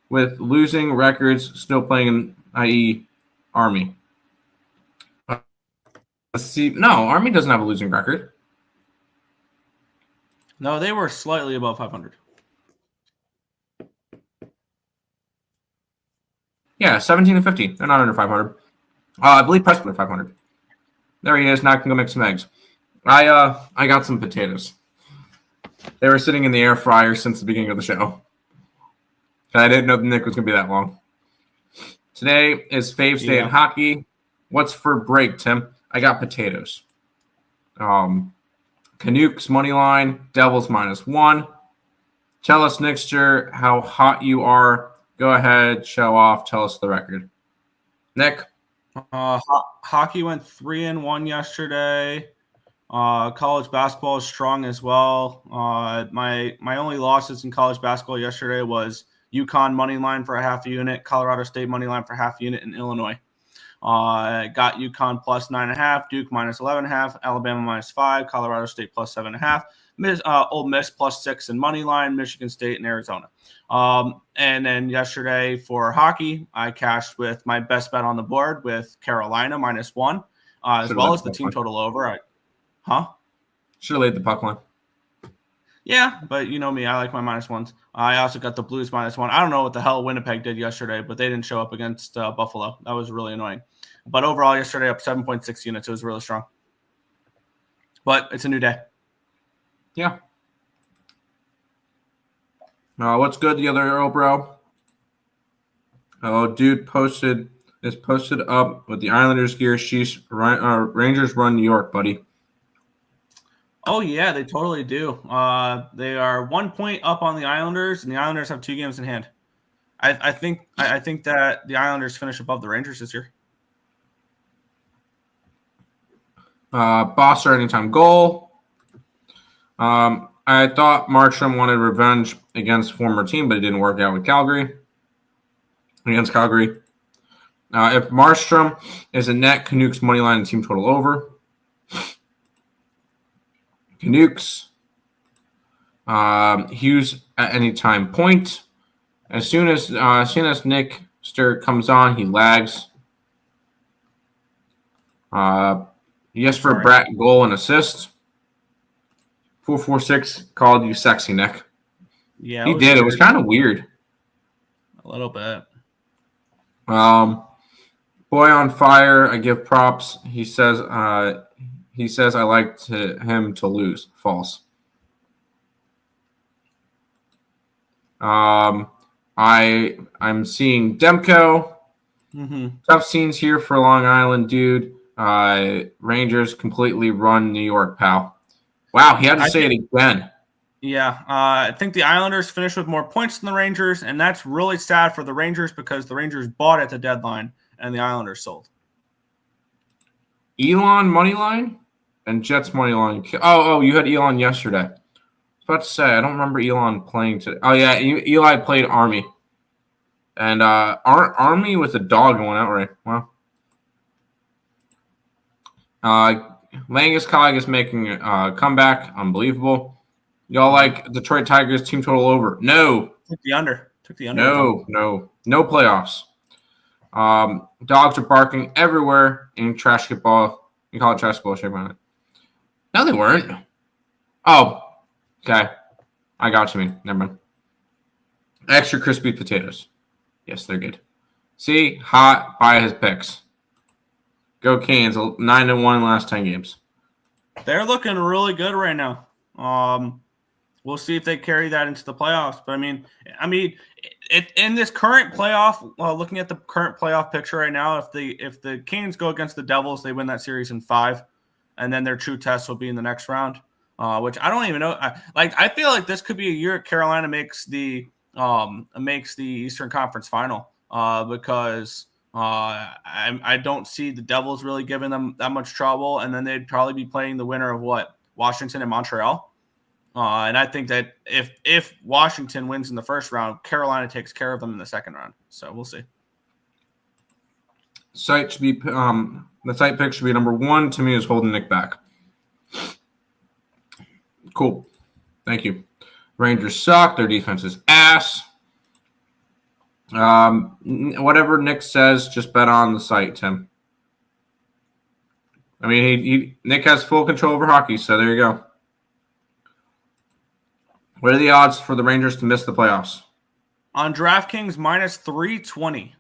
with losing records, still playing in, i.e., Army. Let's see. No, Army doesn't have a losing record. No, they were slightly above 500. Yeah, 17-15. They're not under 500. I believe Preston are 500. There he is. Now I can go make some eggs. I got some potatoes. They were sitting in the air fryer since the beginning of the show. I didn't know Nick was going to be that long. Today is Fave's Day in hockey. What's for break, Tim? I got potatoes. Canucks money line, Devils -1. Tell us, Nickster, how hot you are. Go ahead, show off. Tell us the record. Nick? Hockey went 3-1 yesterday. College basketball is strong as well. My only losses in college basketball yesterday was UConn money line for a half a unit, Colorado State money line for half a unit, in Illinois. Got UConn plus 9.5, Duke minus 11.5, Alabama minus 5, Colorado State plus 7.5, Ole Miss plus 6 in money line, Michigan State and Arizona. And then yesterday for hockey, I cashed with my best bet on the board with Carolina -1, as well as the team total over. Should have laid the puck line. Yeah, but you know me, I like my -1s. I also got the Blues -1. I don't know what the hell Winnipeg did yesterday, but they didn't show up against Buffalo. That was really annoying. But overall, yesterday up 7.6 units. It was really strong. But it's a new day. Yeah. What's good, the other Earle bro? Oh, dude is posted up with the Islanders gear. Sheesh. Rangers run New York, buddy. Oh, yeah, they totally do. They are 1 point up on the Islanders, and the Islanders have 2 games in hand. I think that the Islanders finish above the Rangers this year. Bosser anytime goal. I thought Markstrom wanted revenge against former team, but it didn't work out with against Calgary. If Markstrom is a net, Canucks money line and team total over. Canucks. Hughes at any time point. As soon as Nick Sturr comes on, he lags. Yes for Brat goal and assist. 446 called you sexy, Nick. Yeah, he did. Weird. It was kind of weird. A little bit. Boy on fire. I give props. He says I like him to lose. False. I'm seeing Demko. Mm-hmm. Tough scenes here for Long Island, dude. Rangers completely run New York, pal. Wow, he had to say it again. Yeah, I think the Islanders finished with more points than the Rangers, and that's really sad for the Rangers because the Rangers bought at the deadline and the Islanders sold. Elon money line and Jets money line. Oh, you had Elon yesterday. I was about to say, I don't remember Elon playing today. Oh, yeah, Eli played Army. And Army with a dog going outright. Wow. Langus Colleg is making a comeback. Unbelievable. Y'all like Detroit Tigers team total over? No. Took the under. No playoffs. Dogs are barking everywhere in trash ball. You call it trash ball, shame on it. No, they weren't. Oh, okay. I got you, man. Never mind. Extra crispy potatoes. Yes, they're good. See, hot by his picks. Go Canes, 9-1 in the last 10 games. They're looking really good right now. We'll see if they carry that into the playoffs. But I mean, in this current playoff, looking at the current playoff picture right now, if the Canes go against the Devils, they win that series in 5, and then their true test will be in the next round. Which I don't even know. I feel like this could be a year Carolina makes the Eastern Conference Final because I don't see the Devils really giving them that much trouble, and then they'd probably be playing the winner of Washington and Montreal. And I think that if Washington wins in the first round, Carolina takes care of them in the second round. So we'll see. Site should be the site pick should be number 1. To me, is holding Nick back. Cool. Thank you. Rangers suck. Their defense is ass. Whatever Nick says, just bet on the site, Tim. I mean, Nick has full control over hockey, so there you go. What are the odds for the Rangers to miss the playoffs? On DraftKings, minus 320.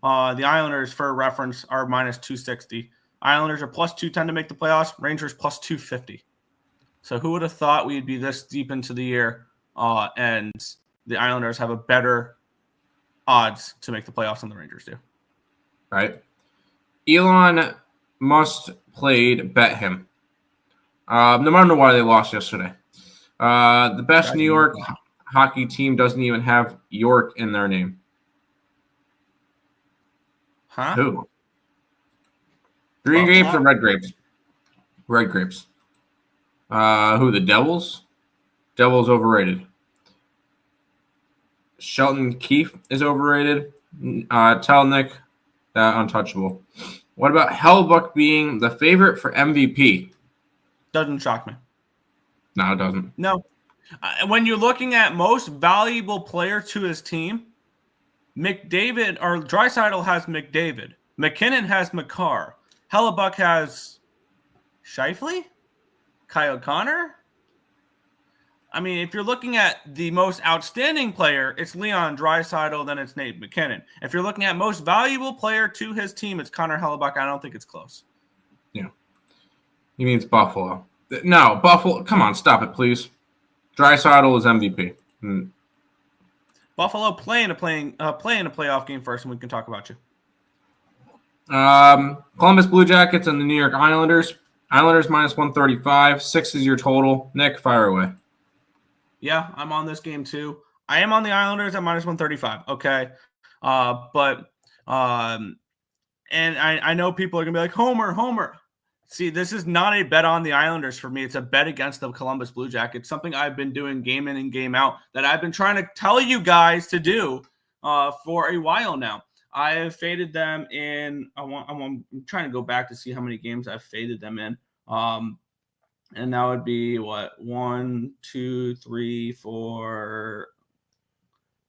The Islanders, for reference, are minus 260. Islanders are plus 210 to make the playoffs. Rangers plus 250. So who would have thought we'd be this deep into the year and the Islanders have a better odds to make the playoffs than the Rangers do? Right. Elon Musk played bet him. No matter why they lost yesterday. The best New York hockey team doesn't even have York in their name. Huh? Who? Green grapes or red grapes? Red grapes. Who? The Devils? Devils overrated. Shelton Keefe is overrated. Tell Nick that untouchable. What about Hellbuck being the favorite for MVP? Doesn't shock me. No, it doesn't. No. When you're looking at most valuable player to his team, McDavid or Draisaitl has McDavid. McKinnon has McCarr. Hellbuck has Scheifele? Kyle Connor? I mean, if you're looking at the most outstanding player, it's Leon Draisaitl, then it's Nate McKinnon. If you're looking at most valuable player to his team, it's Connor Hellbuck. I don't think it's close. Yeah. He means Buffalo. No, Buffalo. Come on, stop it, please. Draisaitl is MVP. Buffalo play in a playoff game first, and we can talk about you. Columbus Blue Jackets and the New York Islanders. Islanders minus 135. 6 is your total. Nick, fire away. Yeah, I'm on this game too. I am on the Islanders at minus 135. Okay. And I know people are going to be like, Homer. See, this is not a bet on the Islanders for me. It's a bet against the Columbus Blue Jackets, something I've been doing game in and game out that I've been trying to tell you guys to do for a while now. I have faded them in. I'm trying to go back to see how many games I've faded them in. And that would be what? 1, 2, 3, 4,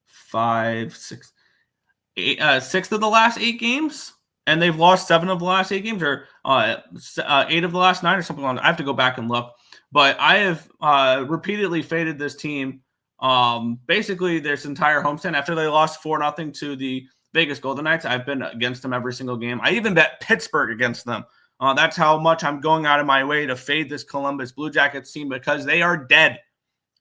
5, 6, 8, 6 of the last 8 games. And they've lost 7 of the last 8 games, or 8 of the last 9, or something like that. I have to go back and look. But I have repeatedly faded this team basically this entire homestand. After they lost 4-0 to the Vegas Golden Knights, I've been against them every single game. I even bet Pittsburgh against them. That's how much I'm going out of my way to fade this Columbus Blue Jackets team because they are dead.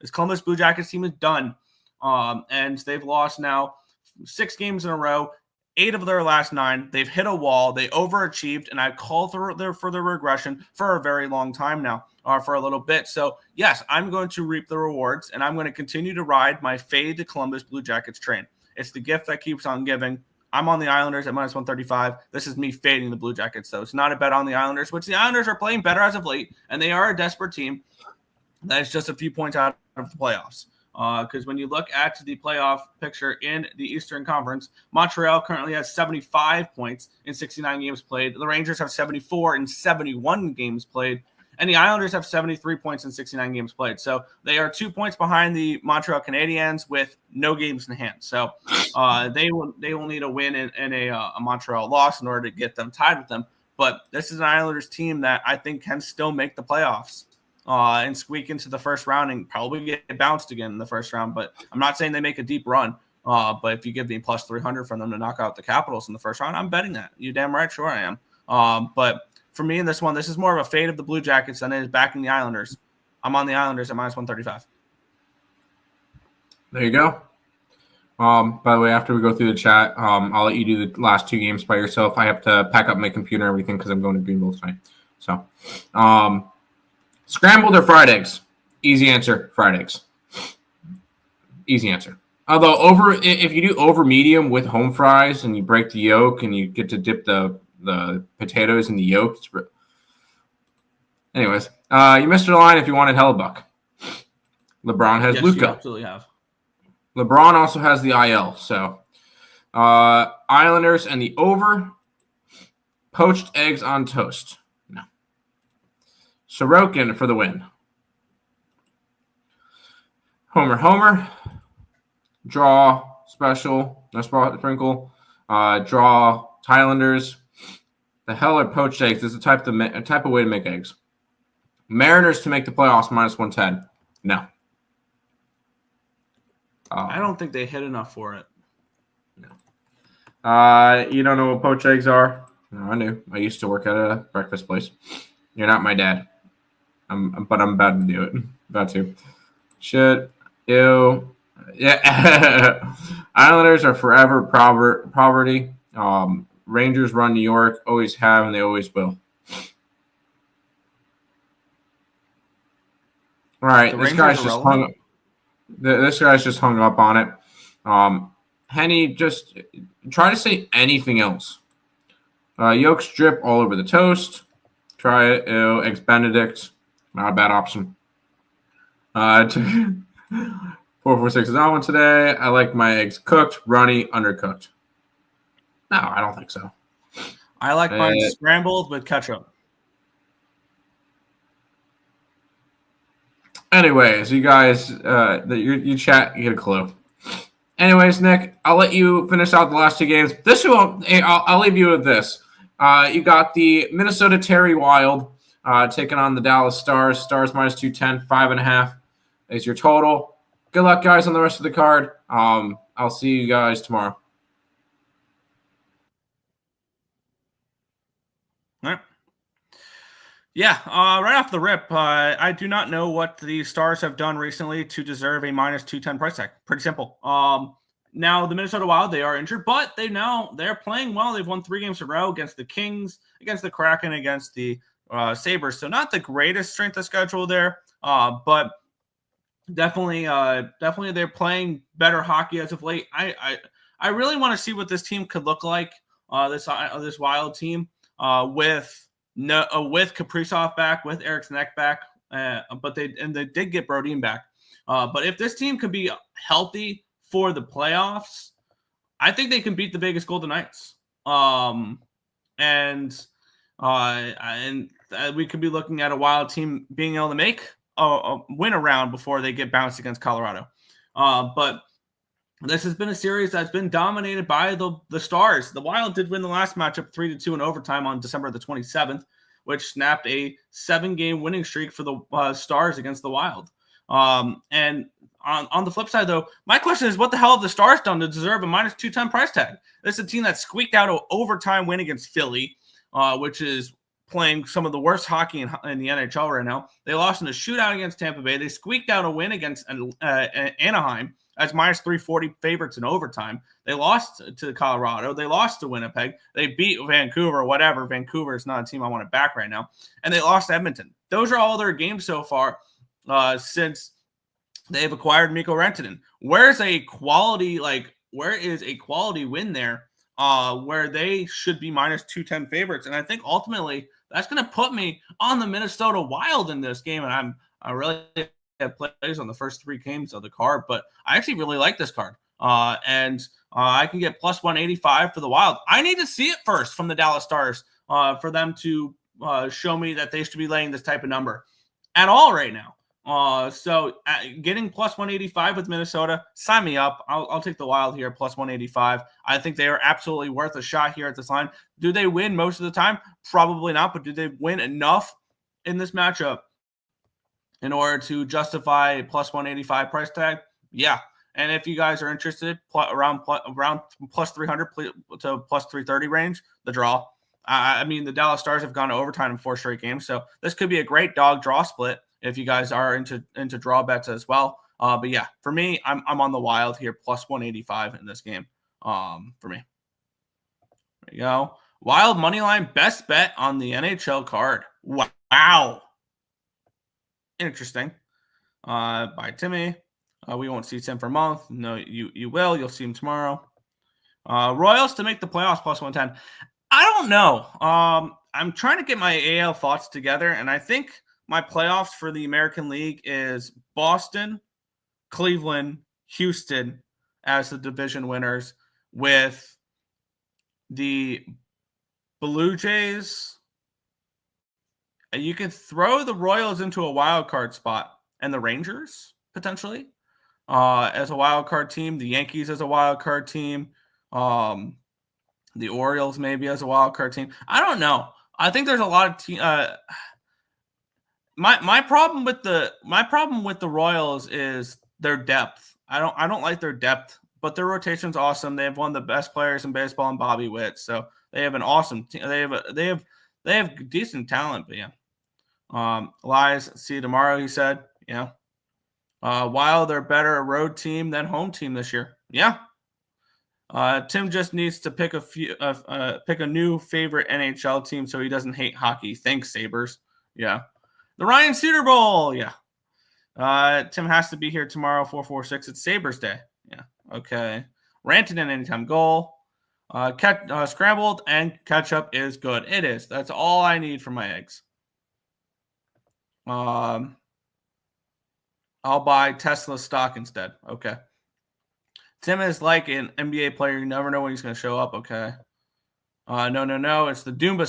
This Columbus Blue Jackets team is done. And they've lost now 6 games in a row. 8 of their last 9. They've hit a wall. They overachieved, and I've called for their regression for a very long time now, or for a little bit. So, yes, I'm going to reap the rewards, and I'm going to continue to ride my fade to Columbus Blue Jackets train. It's the gift that keeps on giving. I'm on the Islanders at -135. This is me fading the Blue Jackets, though. It's not a bet on the Islanders, which the Islanders are playing better as of late, and they are a desperate team. That is just a few points out of the playoffs. Because when you look at the playoff picture in the Eastern Conference, Montreal currently has 75 points in 69 games played. The Rangers have 74 in 71 games played. And the Islanders have 73 points in 69 games played. So they are 2 points behind the Montreal Canadiens with no games in hand. So they will need a win and a Montreal loss in order to get them tied with them. But this is an Islanders team that I think can still make the playoffs. And squeak into the first round and probably get bounced again in the first round. But I'm not saying they make a deep run. But if you give me plus 300 for them to knock out the Capitals in the first round, I'm betting that. You damn right, sure I am. But for me in this one, this is more of a fade of the Blue Jackets than it is backing the Islanders. I'm on the Islanders at -135. There you go. By the way, after we go through the chat, I'll let you do the last 2 games by yourself. I have to pack up my computer and everything because I'm going to Greenville tonight. So, scrambled or fried eggs? Easy answer, fried eggs. Easy answer. Although if you do over medium with home fries and you break the yolk and you get to dip the potatoes in the yolk. Anyways, you missed your line if you wanted Hellebuck. LeBron has Luka. You absolutely have. LeBron also has the IL. So Islanders and the over. Poached eggs on toast. No. Sorokin for the win. Homer. Draw special. No sprinkle. Draw Islanders. The hell are poached eggs? This is a type of way to make eggs. Mariners to make the playoffs -110. No. I don't think they hit enough for it. No. You don't know what poached eggs are? No, I knew. I used to work at a breakfast place. You're not my dad. But I'm bad to do it. Bad to. Shit. Ew. Yeah. Islanders are forever poverty. Rangers run New York, always have, and they always will. All right, this guy's just hung up on it. Henny, just try to say anything else. Yolks drip all over the toast. Try it. Ew, eggs Benedict. Not a bad option. 446 is on one today. I like my eggs cooked, runny, undercooked. No, I don't think so. I like mine scrambled with ketchup. Anyways, you guys, you chat, you get a clue. Anyways, Nick, I'll let you finish out the last 2 games. I'll leave you with this. You got the Minnesota Terry Wild taking on the Dallas Stars. Stars -210, 5.5 is your total. Good luck, guys, on the rest of the card. I'll see you guys tomorrow. All right. Yeah, right off the rip, I do not know what the Stars have done recently to deserve a -210 price tag. Pretty simple. Now the Minnesota Wild, they are injured, but they're playing well. They've won 3 games in a row against the Kings, against the Kraken, against the Sabres. So not the greatest strength of schedule there, but definitely they're playing better hockey as of late. I really want to see what this team could look like. This Wild team with Kaprizov back, with Eriksson Ek back, but they did get Brodin back. But if this team can be healthy for the playoffs, I think they can beat the Vegas Golden Knights. And we could be looking at a Wild team being able to make a win around before they get bounced against Colorado. But this has been a series that's been dominated by the Stars. The Wild did win the last matchup 3-2 in overtime on December the 27th, which snapped a 7-game winning streak for the Stars against the Wild. And on the flip side, though, my question is, what the hell have the Stars done to deserve a -210 price tag? This is a team that squeaked out an overtime win against Philly, which is playing some of the worst hockey in the NHL right now. They lost in a shootout against Tampa Bay. They squeaked out a win against Anaheim, as minus 340 favorites in overtime. They lost to Colorado. They lost to Winnipeg. They beat Vancouver, whatever. Vancouver is not a team I want to back right now. And they lost to Edmonton. Those are all their games so far since they've acquired Mikko Rantanen. Where is a quality win there where they should be minus 210 favorites? And I think ultimately that's going to put me on the Minnesota Wild in this game. And I really have plays on the first 3 games of the card, but I actually really like this card. I can get plus 185 for the Wild. I need to see it first from the Dallas Stars for them to show me that they should be laying this type of number at all right now. So getting plus 185 with Minnesota, sign me up. I'll take the Wild here, plus 185. I think they are absolutely worth a shot here at this line. Do they win most of the time? Probably not, but do they win enough in this matchup in order to justify a plus 185 price tag? Yeah. And if you guys are interested, around plus 300 to plus 330 range, the draw. I mean, the Dallas Stars have gone to overtime in 4 straight games, so this could be a great dog draw split if you guys are into draw bets as well. But yeah, for me, I'm on the Wild here, plus 185 in this game. For me, there you go. Wild money line best bet on the NHL card. Wow, interesting. By Timmy. We won't see Tim for a month. No, you will. You'll see him tomorrow. Royals to make the playoffs, plus 110. I don't know. I'm trying to get my AL thoughts together, and I think my playoffs for the American League is Boston, Cleveland, Houston as the division winners, with the Blue Jays. You can throw the Royals into a wild card spot, and the Rangers potentially as a wild card team, the Yankees as a wild card team, the Orioles maybe as a wild card team. I don't know. I think there's a lot of my problem with the Royals is their depth. I don't like their depth, but their rotation's awesome. They have one of the best players in baseball in Bobby Witt, so they have an awesome team. They have decent talent, but yeah. Lies, see you tomorrow, he said. Yeah. While they're better a road team than home team this year. Yeah. Tim just needs to pick a new favorite NHL team so he doesn't hate hockey. Thanks, Sabres. Yeah. The Ryan Suter Bowl. Yeah. Tim has to be here tomorrow, 446. It's Sabres Day. Yeah. Okay. Rantanen anytime goal. Scrambled and ketchup is good. It is. That's all I need for my eggs. I'll buy Tesla stock instead. Okay. Tim is like an NBA player. You never know when he's going to show up. Okay. No. It's the Doomba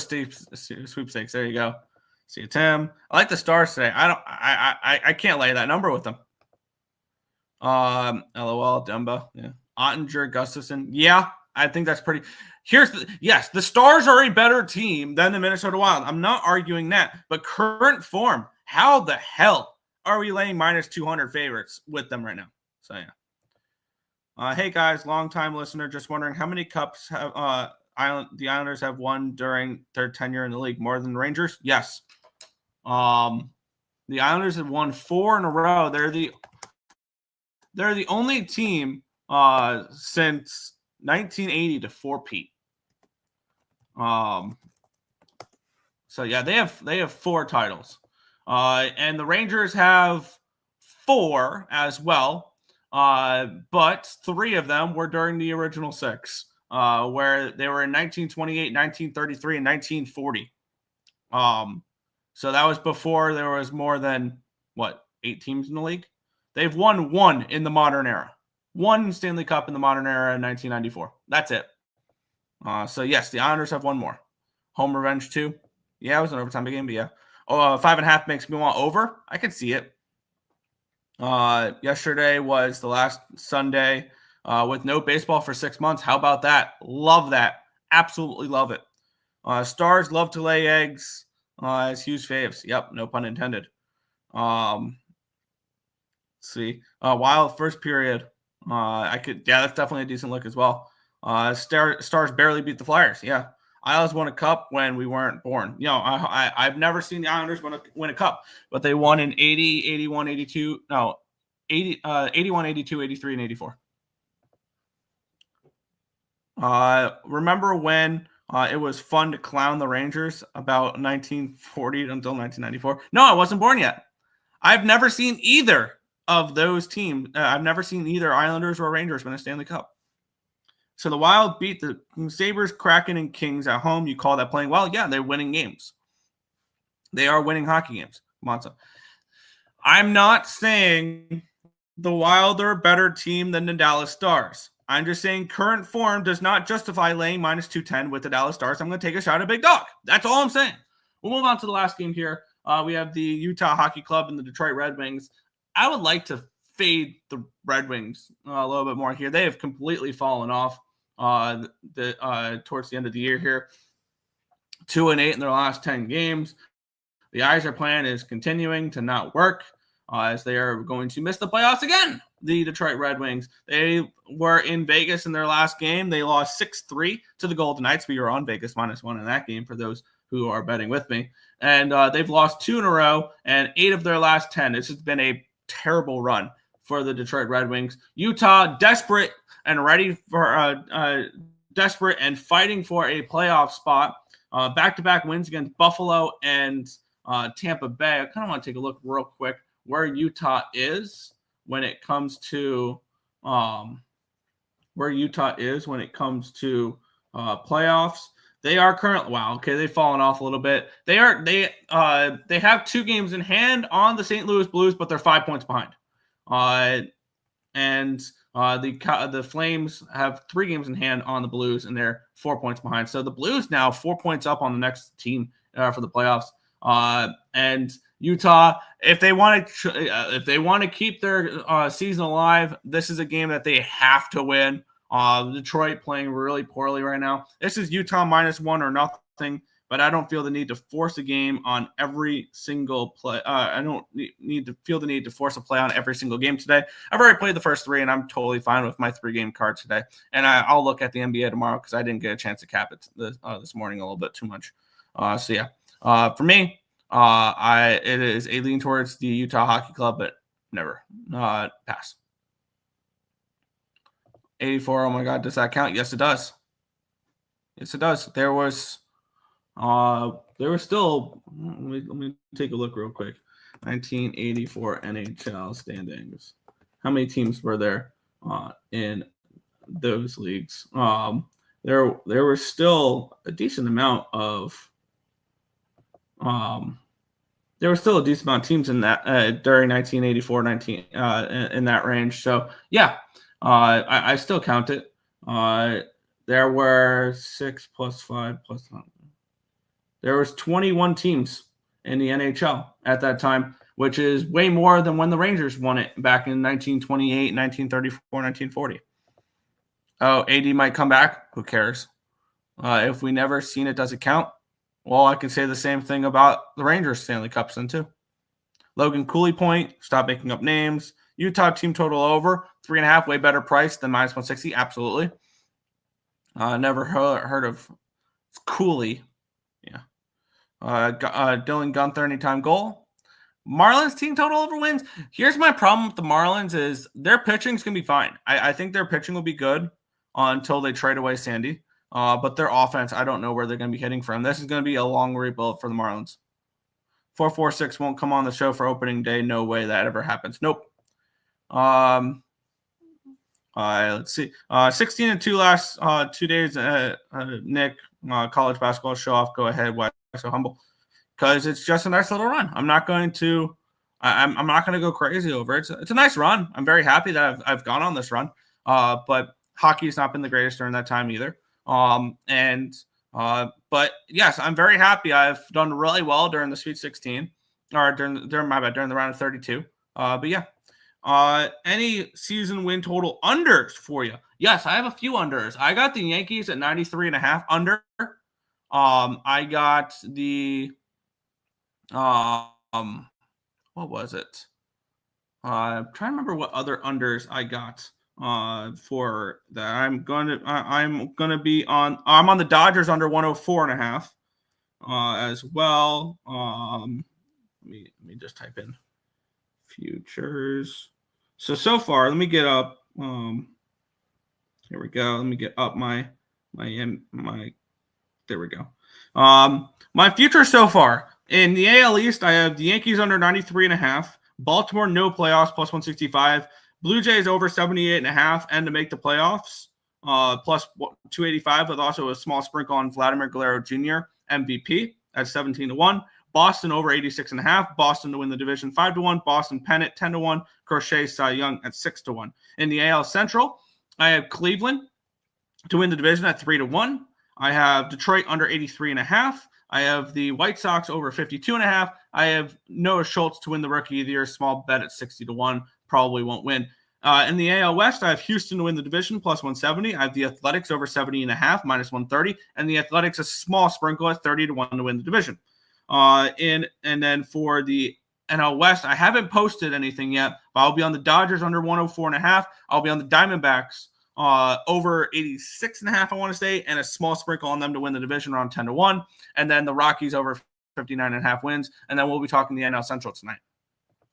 sweepstakes. There you go. See you, Tim. I like the Stars today. I can't lay that number with them. LOL, Dumba. Yeah. Ottinger, Gustafson. Yeah, I think that's pretty. Yes, the Stars are a better team than the Minnesota Wild. I'm not arguing that. But current form, how the hell are we laying minus 200 favorites with them right now? So, yeah. Hey, guys, long-time listener. Just wondering how many cups have the Islanders have won during their tenure in the league? More than the Rangers? Yes. The Islanders have won 4 in a row. They're the only team since 1980 to 4-peat. So yeah, they have 4 titles. And the Rangers have 4 as well. But 3 of them were during the original 6, where they were in 1928, 1933, and 1940. So that was before there was more than 8 teams in the league. They've won 1 in the modern era. 1 Stanley Cup in the modern era in 1994. That's it. So yes, the Islanders have 1 more. Home revenge 2. Yeah, it was an overtime game, but yeah. 5.5 makes me want over. I can see it. Yesterday was the last Sunday with no baseball for 6 months. How about that? Love that. Absolutely love it. Stars love to lay eggs as huge faves. Yep, no pun intended. Let's see. Wild first period. That's definitely a decent look as well. Stars barely beat the Flyers. Yeah. Islanders won a cup when we weren't born. I've never seen the Islanders win a cup, but they won in 80, 81, 82. No, 81, 82, 83, and 84. Remember when it was fun to clown the Rangers about 1940 until 1994? No, I wasn't born yet. I've never seen either of those teams. I've never seen either Islanders or Rangers win a Stanley Cup. So the Wild beat the Sabres, Kraken, and Kings at home. You call that playing well? Yeah, they're winning games. They are winning hockey games. Come on, son. I'm not saying the Wild are a better team than the Dallas Stars. I'm just saying current form does not justify laying minus 210 with the Dallas Stars. I'm going to take a shot at Big Dog. That's all I'm saying. We'll move on to the last game here. We have the Utah Hockey Club and the Detroit Red Wings. I would like to fade the Red Wings a little bit more here. They have completely fallen off towards the end of the year here. 2-8 in their last 10 games. The Yzer plan is continuing to not work as they are going to miss the playoffs again. The Detroit Red Wings. They were in Vegas in their last game. They lost 6-3 to the Golden Knights. We were on Vegas -1 in that game for those who are betting with me. And they've lost 2 in a row and 8 of their last 10. This has been a terrible run for the Detroit Red Wings. Utah, desperate and ready for desperate and fighting for a playoff spot. Back-to-back wins against Buffalo and Tampa Bay. I kind of want to take a look real quick where Utah is when it comes to playoffs. They are currently they've fallen off a little bit. They have 2 games in hand on the St. Louis Blues, but they're 5 points behind. The Flames have 3 games in hand on the Blues, and they're 4 points behind. So the Blues now 4 points up on the next team for the playoffs. And Utah, if they want to keep their season alive, this is a game that they have to win. Detroit playing really poorly right now. This is Utah -1 or nothing, but I don't feel the need to force a game on every single play. I don't feel the need to force a play on every single game today. I've already played the first 3, and I'm totally fine with my 3-game card today. And I'll look at the NBA tomorrow because I didn't get a chance to cap it this morning a little bit too much. For me, it is a lean towards the Utah Hockey Club, but never pass. 84. Oh my God, does that count? Yes, it does. Yes, it does. There was still. Let me take a look real quick. 1984 NHL standings. How many teams were there in those leagues? There was still a decent amount of. There was still a decent amount of teams in that during 1984, in that range. So yeah. I still count it. There were 6 + 5 + 9. There was 21 teams in the NHL at that time, which is way more than when the Rangers won it back in 1928, 1934, 1940. Oh, AD might come back. Who cares? If we never seen it, does it count? Well, I can say the same thing about the Rangers Stanley Cups then too. Logan Cooley point. Stop making up names. Utah team total over 3.5, way better price than -160. Absolutely. Never heard of Cooley. Yeah. Dylan Gunther anytime goal. Marlins team total over wins. Here's my problem with the Marlins is their pitching's gonna be fine. I think their pitching will be good until they trade away Sandy. But their offense, I don't know where they're gonna be hitting from. This is gonna be a long rebuild for the Marlins. 446 won't come on the show for opening day. No way that ever happens. Nope. Let's see. 16-2 last 2 days. Nick, college basketball show off. Go ahead. Why so humble? Because it's just a nice little run. I'm not going to go crazy over it. It's a nice run. I'm very happy that I've gone on this run. But hockey's not been the greatest during that time either. But yes, I'm very happy. I've done really well during the Sweet 16 or during the round of 32. But yeah. Any season win total unders for you? Yes, I have a few unders. I got the Yankees at 93.5 under. I got the what was it? I'm trying to remember what other unders I got for that. I'm gonna be on. I'm on the Dodgers under 104.5 as well. Let me just type in futures. So far, let me get up. Here we go. Let me get up my. There we go. My future so far in the AL East, I have the Yankees under 93.5, Baltimore no playoffs plus 165, Blue Jays over 78.5 and to make the playoffs plus 285 with also a small sprinkle on Vladimir Guerrero Jr. MVP at 17-1. Boston over 86.5. Boston to win the division 5-1. Boston pennant 10-1. Crochet Cy Young at 6-1. In the AL Central, I have Cleveland to win the division at 3-1. I have Detroit under 83.5. I have the White Sox over 52.5. I have Noah Schultz to win the Rookie of the Year, small bet at 60-1. Probably won't win. In the AL West, I have Houston to win the division plus 170. I have the Athletics over 70.5 minus 130, and the Athletics a small sprinkle at 30-1 to win the division. And then for the NL West, I haven't posted anything yet, but I'll be on the Dodgers under 104.5. I'll be on the Diamondbacks over 86.5, I want to say, and a small sprinkle on them to win the division around 10-1. And then the Rockies over 59.5 wins. And then we'll be talking the NL Central tonight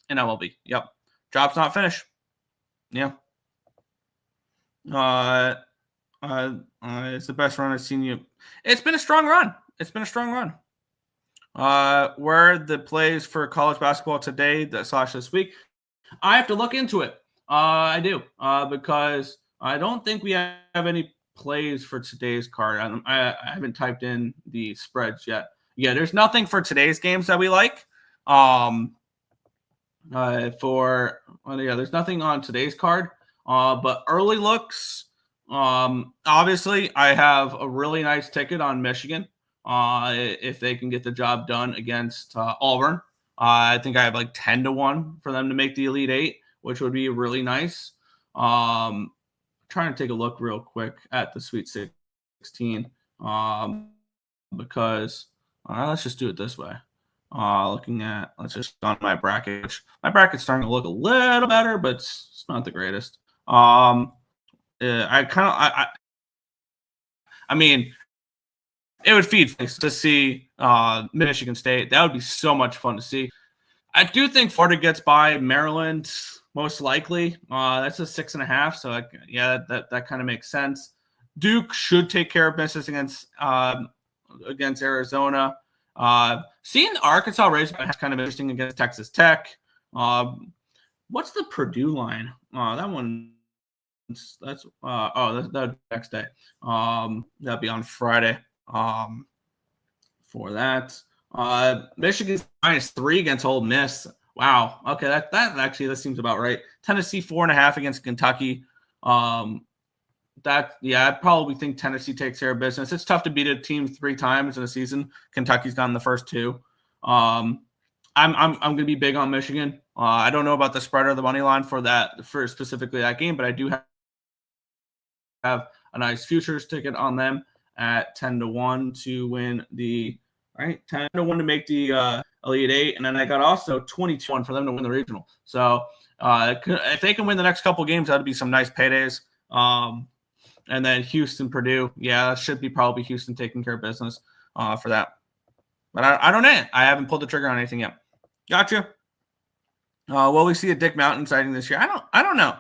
in MLB. Yep. Job's not finished. Yeah. It's the best run I've seen you. It's been a strong run. Where are the plays for college basketball today / this week? I have to look into it. I do because I don't think we have any plays for today's card. I haven't typed in the spreads yet. Yeah, there's nothing for today's games that we like. There's nothing on today's card. But early looks, obviously, I have a really nice ticket on Michigan. If they can get the job done against Auburn, I think I have like 10-1 for them to make the Elite Eight, which would be really nice. Trying to take a look real quick at the Sweet 16 because let's just do it this way. Let's just on my bracket. My bracket's starting to look a little better, but it's not the greatest. I mean, it would feed to see Michigan State. That would be so much fun to see. I do think Florida gets by Maryland most likely. That's a 6.5. So that kind of makes sense. Duke should take care of business against Arizona. Seeing Arkansas raise is kind of interesting against Texas Tech. What's the Purdue line? That one. That's next day. That'll be on Friday. For that, Michigan's -3 against Ole Miss. Wow. Okay, that seems about right. Tennessee 4.5 against Kentucky. I probably think Tennessee takes care of business. It's tough to beat a team 3 times in a season. Kentucky's gotten the first 2. I'm going to be big on Michigan. I don't know about the spread or the money line for specifically that game, but I do have a nice futures ticket on them at 10-1 to win the 10-1 to make the Elite Eight, and then I got also 22-1 for them to win the regional. So if they can win the next couple games, that'd be some nice paydays. And then Houston, Purdue, that should be probably Houston taking care of business for that. But I don't know. I haven't pulled the trigger on anything yet. Gotcha. Will we see a Dick Mountain sighting this year? I don't know.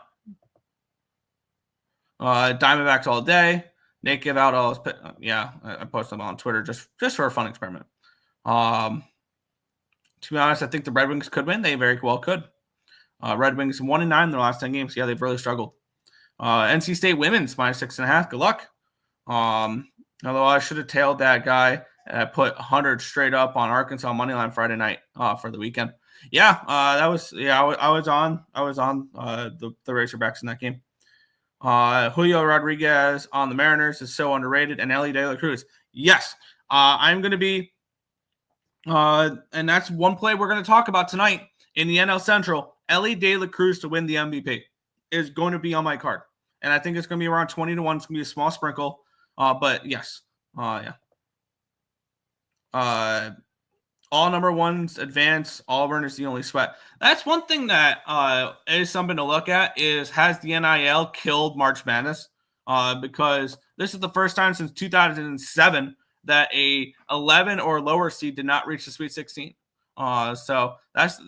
Diamondbacks all day. Nate give out all his I post them on Twitter just for a fun experiment. To be honest, I think the Red Wings could win. They very well could. Red Wings 1-9 in their last 10 games. Yeah, they've really struggled. NC State women's -6.5. Good luck. Although I should have tailed that guy. I put 100 straight up on Arkansas moneyline Friday night for the weekend. I was on the Razorbacks in that game. Julio Rodriguez on the Mariners is so underrated, and Ellie De La Cruz. Yes, I'm going to be, and that's one play we're going to talk about tonight in the NL Central. Ellie De La Cruz to win the MVP is going to be on my card, and I think it's going to be around 20-1. It's going to be a small sprinkle, but yes, all number ones advance. Auburn is the only sweat. That's one thing that is something to look at is has the NIL killed March Madness? Because this is the first time since 2007 that a 11 or lower seed did not reach the Sweet 16. So that's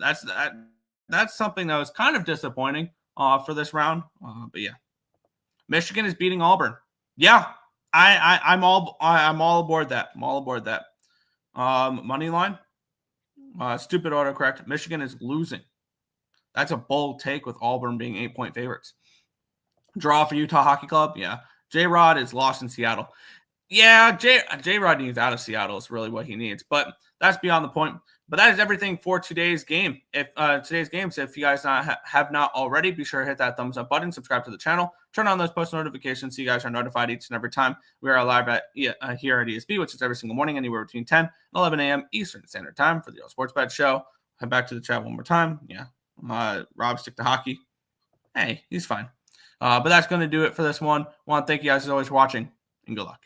something that was kind of disappointing. for this round. But yeah, Michigan is beating Auburn. Yeah, I'm all aboard that. I'm all aboard that. Money line. Stupid autocorrect. Michigan is losing. That's a bold take with Auburn being 8-point favorites. Draw for Utah Hockey Club. Yeah. J-Rod is lost in Seattle. Yeah, J-Rod needs out of Seattle is really what he needs. But that's beyond the point. But that is everything for today's game. If you guys have not already, be sure to hit that thumbs up button, subscribe to the channel, turn on those post notifications so you guys are notified each and every time we are live at here at ESB, which is every single morning, anywhere between 10 and 11 a.m. Eastern Standard Time for the Earle Sports Bet Show. Head back to the chat one more time. Yeah, Rob, stick to hockey. Hey, he's fine. But that's going to do it for this one. I want to thank you guys as always for watching, and good luck.